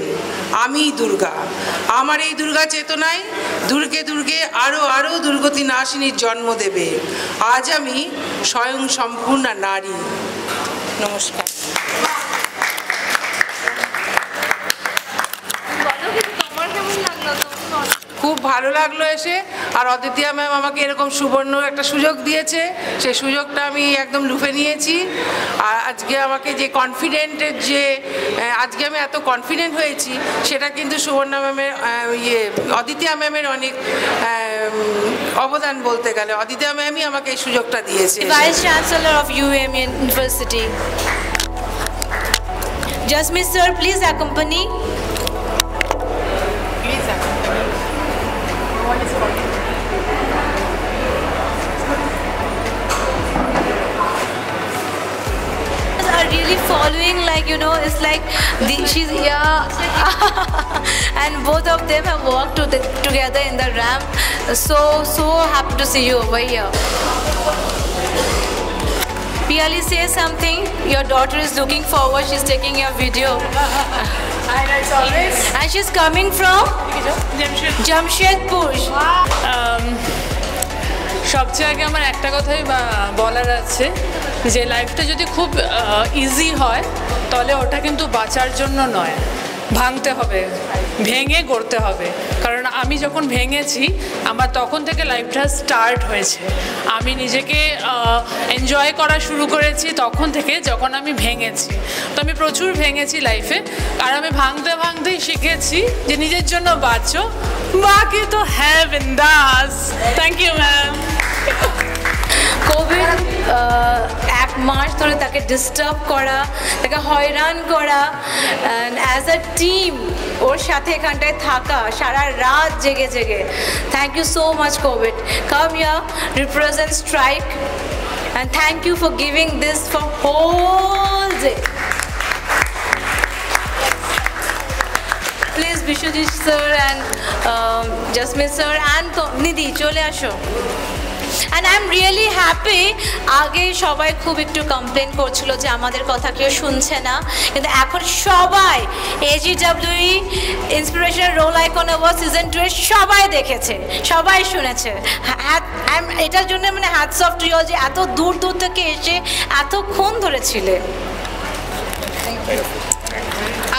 আমি দুর্গা আমার এই দুর্গা চেতনায় দুর্গে দুর্গে আরও আরও দুর্গতি নাশিনীর জন্ম দেবে আজ আমি স্বয়ংসম্পূর্ণ নারী নমস্কার খুব ভালো লাগলো এসে আর অদিতিয়া ম্যাম আমাকে এরকম সুবর্ণ একটা সুযোগ দিয়েছে সেই সুযোগটা আমি একদম লুফে নিয়েছি আর আজকে আমাকে যে কনফিডেন্টের যে আজকে আমি এত কনফিডেন্ট হয়েছি সেটা কিন্তু সুবর্ণা ম্যামের অদিতিয়া ম্যামের অনেক অবদান বলতে গেলে অদিতিয়া ম্যামই আমাকে এই সুযোগটা দিয়েছে Vice Chancellor of UAM University. Jasmeet sir, please accompany. following, like, you know, it's like she's, yeah. And both of them have walked together in the ramp. So happy to see you over here. Piali, say something. Your daughter is looking forward. She's taking your video. And she's coming from Jamshedpur. সবচেয়ে আগে আমার একটা কথাই বলার আছে যে লাইফটা যদি খুব ইজি হয় তাহলে ওটা কিন্তু বাঁচার জন্য নয়, ভাঙতে হবে, ভেঙে গড়তে হবে। কারণ আমি যখন ভেঙেছি আমার তখন থেকে লাইফটা স্টার্ট হয়েছে। আমি নিজেকে এনজয় করা শুরু করেছি তখন থেকে যখন আমি ভেঙেছি। তো আমি প্রচুর ভেঙেছি লাইফে, আর আমি ভাঙতে ভাঙতেই শিখেছি যে নিজের জন্য বাঁচো, বাকি তো হ্যাঁ বিন্দাস। Thank you ma'am. কোভিড 1 মাস ধরে তাকে ডিস্টার্ব করা, তাকে হয়রান করা, অ্যান্ড অ্যাজ আ টিম ওর সাথে এখানটায় থাকা সারা রাত জেগে জেগে। Thank you so much Kovid. Come here, represent strike, and thank you for giving this for whole day. Please Biswajit sir and Jasmit sir and Nidhi চলে আসো। And I'm really happy. আগে সবাই খুব একটু কমপ্লেন করছিল যে আমাদের কথা কেউ শুনছে না, কিন্তু এখন সবাই AGWE inspirational role icon award season 2 এর সবাই দেখেছে, সবাই শুনেছে। এটার জন্য মানে হ্যাটস অফ টু ইউ যে এত দূর দূর থেকে এসে এতক্ষণ ধরেছিলে।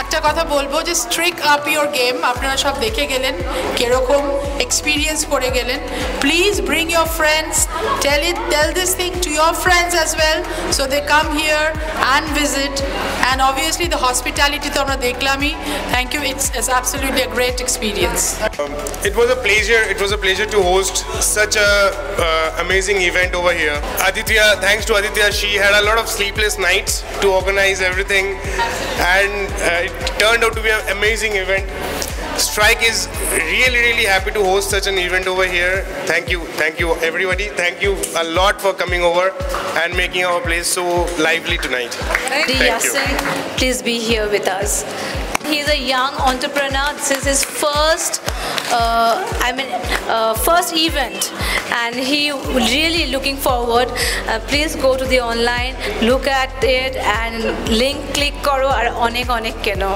একটা কথা বলবো যে স্ট্রিক আপ ইউর গেম। আপনারা সব দেখে গেলেন কিরকম এক্সপিরিয়েন্স করে গেলেন। Please bring your friends, tell this thing to your friends as well so they come here and visit. And obviously the hospitality তো আমরা দেখলামই। Thank you, it's absolutely a great experience. It was a pleasure to host such a amazing event over here. Aditya, thanks to Aditya, she had a lot of sleepless nights to organize everything, and it turned out to be an amazing event. Strike is really happy to host such an event over here. Thank you everybody. Thank you a lot for coming over and making our place so lively tonight. Thank you. Please be here with us. He's a young entrepreneur. This is his first first event, and he really looking forward. Please go to the online, look at it, and link click karo ar onek keno.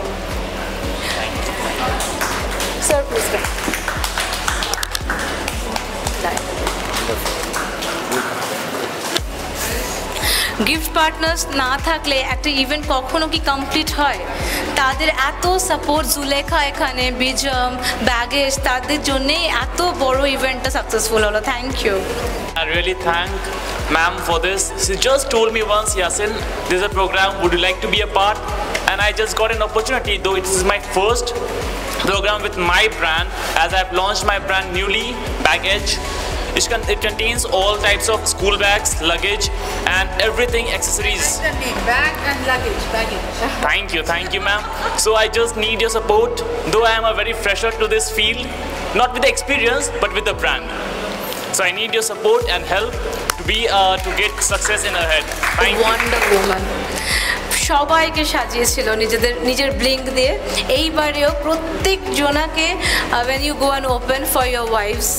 Sir, please go. Gift partners না থাকলে একটা event কখনো কি complete হয়? তাদের এত support, Zulekha এখানে, বিজম, baggage, তাদের জন্যেই এত বড় ইভেন্টটা সাকসেসফুল হলো। Thank you. I really thank ma'am for this. She just told me once, Yasin, there's a program, would you like to be a part? And I just got an opportunity, though it is my first program with my brand, as I've launched my brand newly, Baggage. It contains all types of school bags, luggage, and everything, accessories. Bag and luggage, baggage. Thank you, ma'am. So I just need your support, though I am a very fresher to this field, not with the experience, but with the brand. So I need your support and help to get success in ahead. Thank you. Wonder Woman. সবাইকে সাজিয়েছিল নিজের blink দিয়ে। এইবারেও প্রত্যেক জনাকে when you go and open for your wives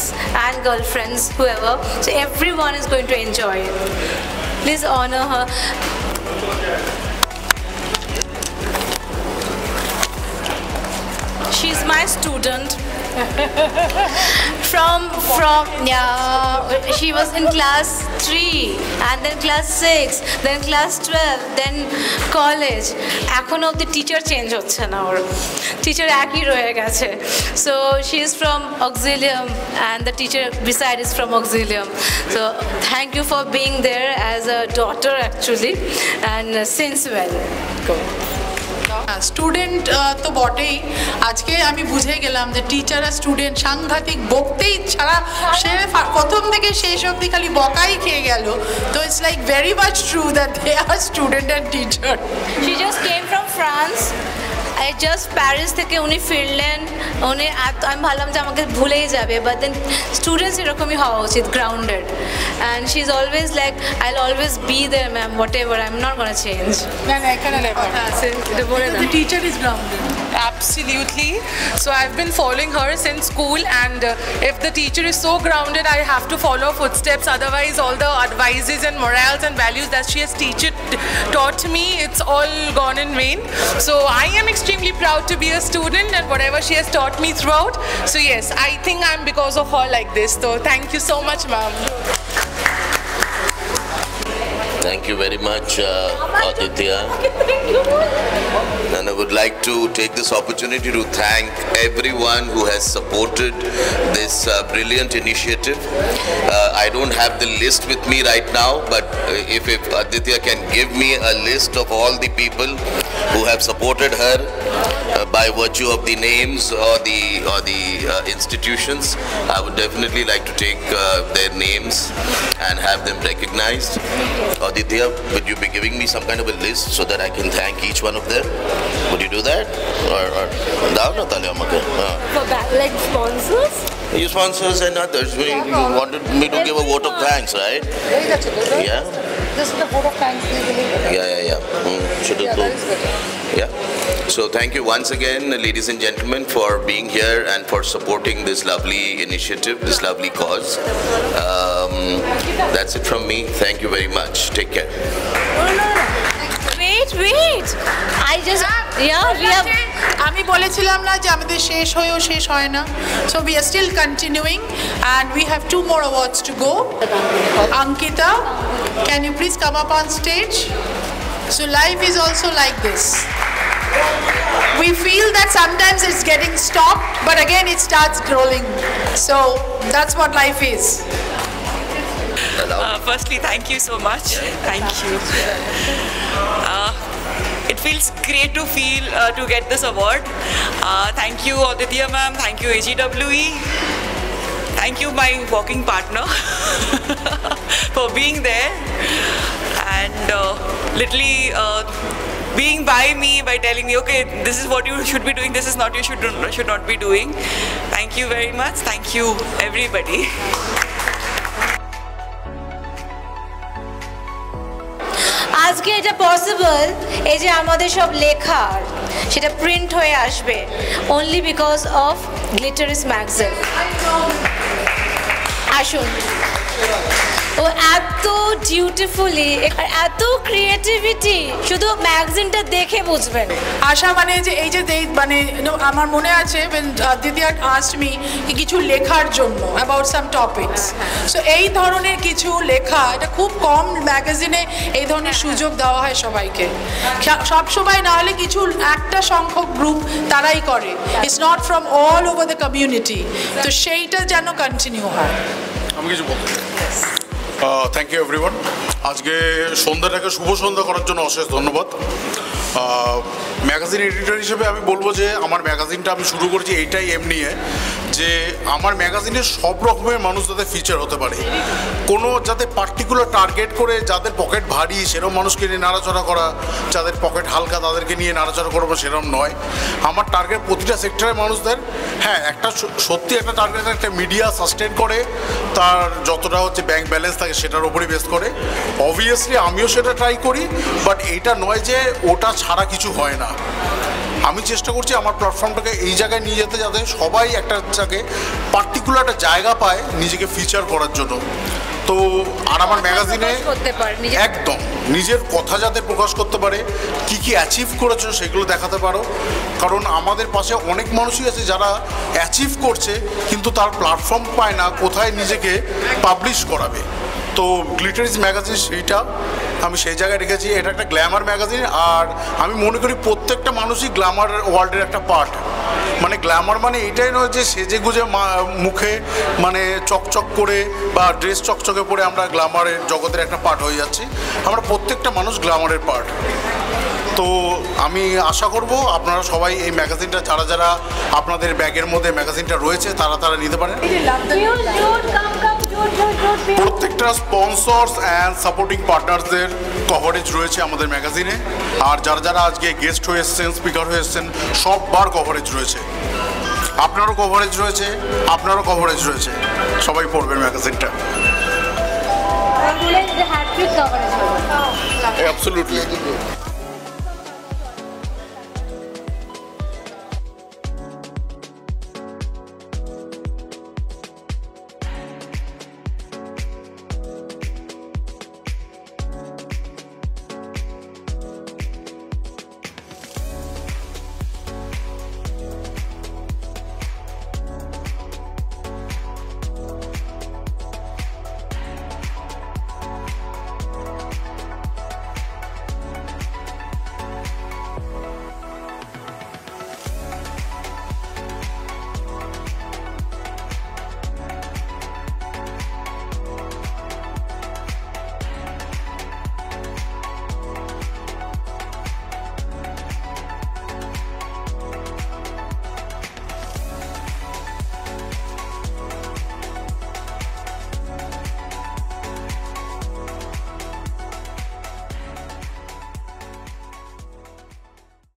and girlfriends, whoever, so everyone is going to enjoy it. Please honor her. She's my student. from she was in class 3 and then class 6, then class 12, then college. এখন অবধি teacher change হচ্ছে না, ওর teacher একই রয়ে গেছে। So she is from Auxilium and the teacher beside is from Auxilium. So thank you for being there as a daughter actually, and since well. Go. Student তো বটেই। আজকে আমি বুঝে গেলাম যে টিচার আর স্টুডেন্ট সাংঘাতিক বকতেই ছাড়া, সে প্রথম থেকে শেষ অবধি খালি বকাই খেয়ে গেল। তো it's like very much true that they are student and teacher. She just came from France just Paris থেকে উনি ফিরলেন, উনি আমি ভাবলাম যে আমাকে ভুলেই যাবে, বাট দেন স্টুডেন্টস এরকমই হওয়া উচিত, grounded, and she is always like I will always be there ma'am, whatever, I am not gonna change. না না, এখানে লেখা এটা বলে না, teacher is grounded. Absolutely. So I've been following her since school, and if the teacher is so grounded, I have to follow footsteps. Otherwise, all the advices and morals and values that she has taught me, it's all gone in vain. So I am extremely proud to be a student, and whatever she has taught me throughout. So yes, I think I'm because of her like this. So thank you so much, ma'am. Thank you very much, Aditya. And I would like to take this opportunity to thank everyone who has supported this brilliant initiative. I don't have the list with me right now, but if Aditya can give me a list of all the people who have supported her by virtue of the names or the institutions, I would definitely like to take their names and have them recognized. Aditya, would you be giving me some kind of a list so that I can thank each one of them? Would you do that? Or For like sponsors? Your sponsors and others. You wanted me to give a vote of thanks, right? Yeah? This is the vote of thanks. Yeah. Should it go? Yeah. So thank you once again, ladies and gentlemen, for being here and for supporting this lovely initiative, this lovely cause. That's it from me. Thank you very much. Take care. Wait. I just, yeah, we have... আমি বলেছিলাম না যে আমাদের শেষ হয়েও শেষ হয় না, so we are still continuing and we have 2 more awards to go. Ankita, can you please come up on stage? So life is also like this. We feel that sometimes it's getting stopped, but again it starts growing. So that's what life is. Firstly, thank you so much. Thank you. It feels great to get this award. Thank you, Aditya ma'am. Thank you, AGWE. Thank you, my working partner, for being there and literally being by me, by telling me, okay, this is what you should be doing, this is not you should not be doing. Thank you very much. Thank you, everybody. আজকে এটা possible, এই যে আমাদের সব লেখার সেটা print হয়ে আসবে, অনলি বিকজ অফ গ্লিটারিস ম্যাগাজিন। আসুন, ও এত ডিউটিফুলি, এত ক্রিয়েটিভিটি, শুধু ম্যাগাজিনটা দেখে বুঝবেন। আশা মানে যে এই যে মানে আমার মনে আছে when Aditya asked me কিছু লেখার জন্য about some topics, so এই ধরনের কিছু লেখা, এটা খুব কম ম্যাগাজিনে এই ধরনের সুযোগ দেওয়া হয় সবাইকে, সব সময় না হলে কিছু একটা সংখ্যক গ্রুপ তারাই করে, it's not from all over the community, তো সেইটা যেন কন্টিনিউ হয়। আমি কিছু বলতে থ্যাংক ইউ এভরিওয়ান। আজকে সন্ধ্যাটাকে শুভ সন্ধ্যা করার জন্য অশেষ ধন্যবাদ। ম্যাগাজিন এডিটর হিসেবে আমি বলবো যে আমার ম্যাগাজিনটা আমি শুরু করেছি এইটাই এমনি যে আমার ম্যাগাজিনে সব রকমের মানুষ যাতে ফিচার হতে পারে, কোনো যাতে পার্টিকুলার টার্গেট করে যাদের পকেট ভারী সেরকম মানুষকে নিয়ে নাড়াচড়া করা, যাদের পকেট হালকা তাদেরকে নিয়ে নাড়াচড়া করবো সেরকম নয়। আমার টার্গেট প্রতিটা সেক্টরের মানুষদের, হ্যাঁ একটা সত্যি একটা টার্গেট একটা মিডিয়া সাস্টেন করে, তার যতটা হচ্ছে ব্যাংক ব্যালেন্স থাকে সেটার উপরই বেস করে। অবভিয়াসলি আমিও সেটা ট্রাই করি, বাট এইটা নয় যে ওটা ছাড়া কিছু হয় না। আমি চেষ্টা করছি আমার প্ল্যাটফর্মটাকে এই জায়গায় নিয়ে যেতে, যাতে সবাই একটা পার্টিকুলার একটা জায়গা পায় নিজেকে ফিচার করার জন্য। তো আর আমার ম্যাগাজিনে একদম নিজের কথা যাতে প্রকাশ করতে পারে, কি কি অ্যাচিভ করেছো সেগুলো দেখাতে পারো, কারণ আমাদের পাশে অনেক মানুষই আছে যারা অ্যাচিভ করছে কিন্তু তার প্ল্যাটফর্ম পায় না কোথায় নিজেকে পাবলিশ করাবে। তো গ্লিটারিস ম্যাগাজিন সেইটা আমি সেই জায়গায় রেখেছি। এটা একটা গ্ল্যামার ম্যাগাজিন, আর আমি মনে করি প্রত্যেকটা মানুষই গ্ল্যামার ওয়ার্ল্ডের একটা পার্ট। মানে গ্ল্যামার মানে এটাই নয় যে সেজে গুজে মুখে মানে চকচক করে বা ড্রেস চকচকে পরে আমরা গ্ল্যামারের জগতের একটা পার্ট হয়ে যাচ্ছি। আমরা প্রত্যেকটা মানুষ গ্ল্যামারের পার্ট। তো আমি আশা করব আপনারা সবাই এই ম্যাগাজিনটা যারা যারা আপনাদের ব্যাগের মধ্যে ম্যাগাজিনটা রয়েছে তারা নিতে পারেন। প্রত্যেকটা স্পন্সর্স অ্যান্ড সাপোর্টিং পার্টনারসদের কভারেজ রয়েছে আমাদের ম্যাগাজিনে, আর যারা যারা আজকে গেস্ট হয়ে এসছেন, স্পিকার হয়ে এসছেন, সববার কভারেজ রয়েছে। আপনারও কভারেজ রয়েছে, আপনারও কভারেজ রয়েছে, সবাই পড়বেন ম্যাগাজিনটা। Absolutely.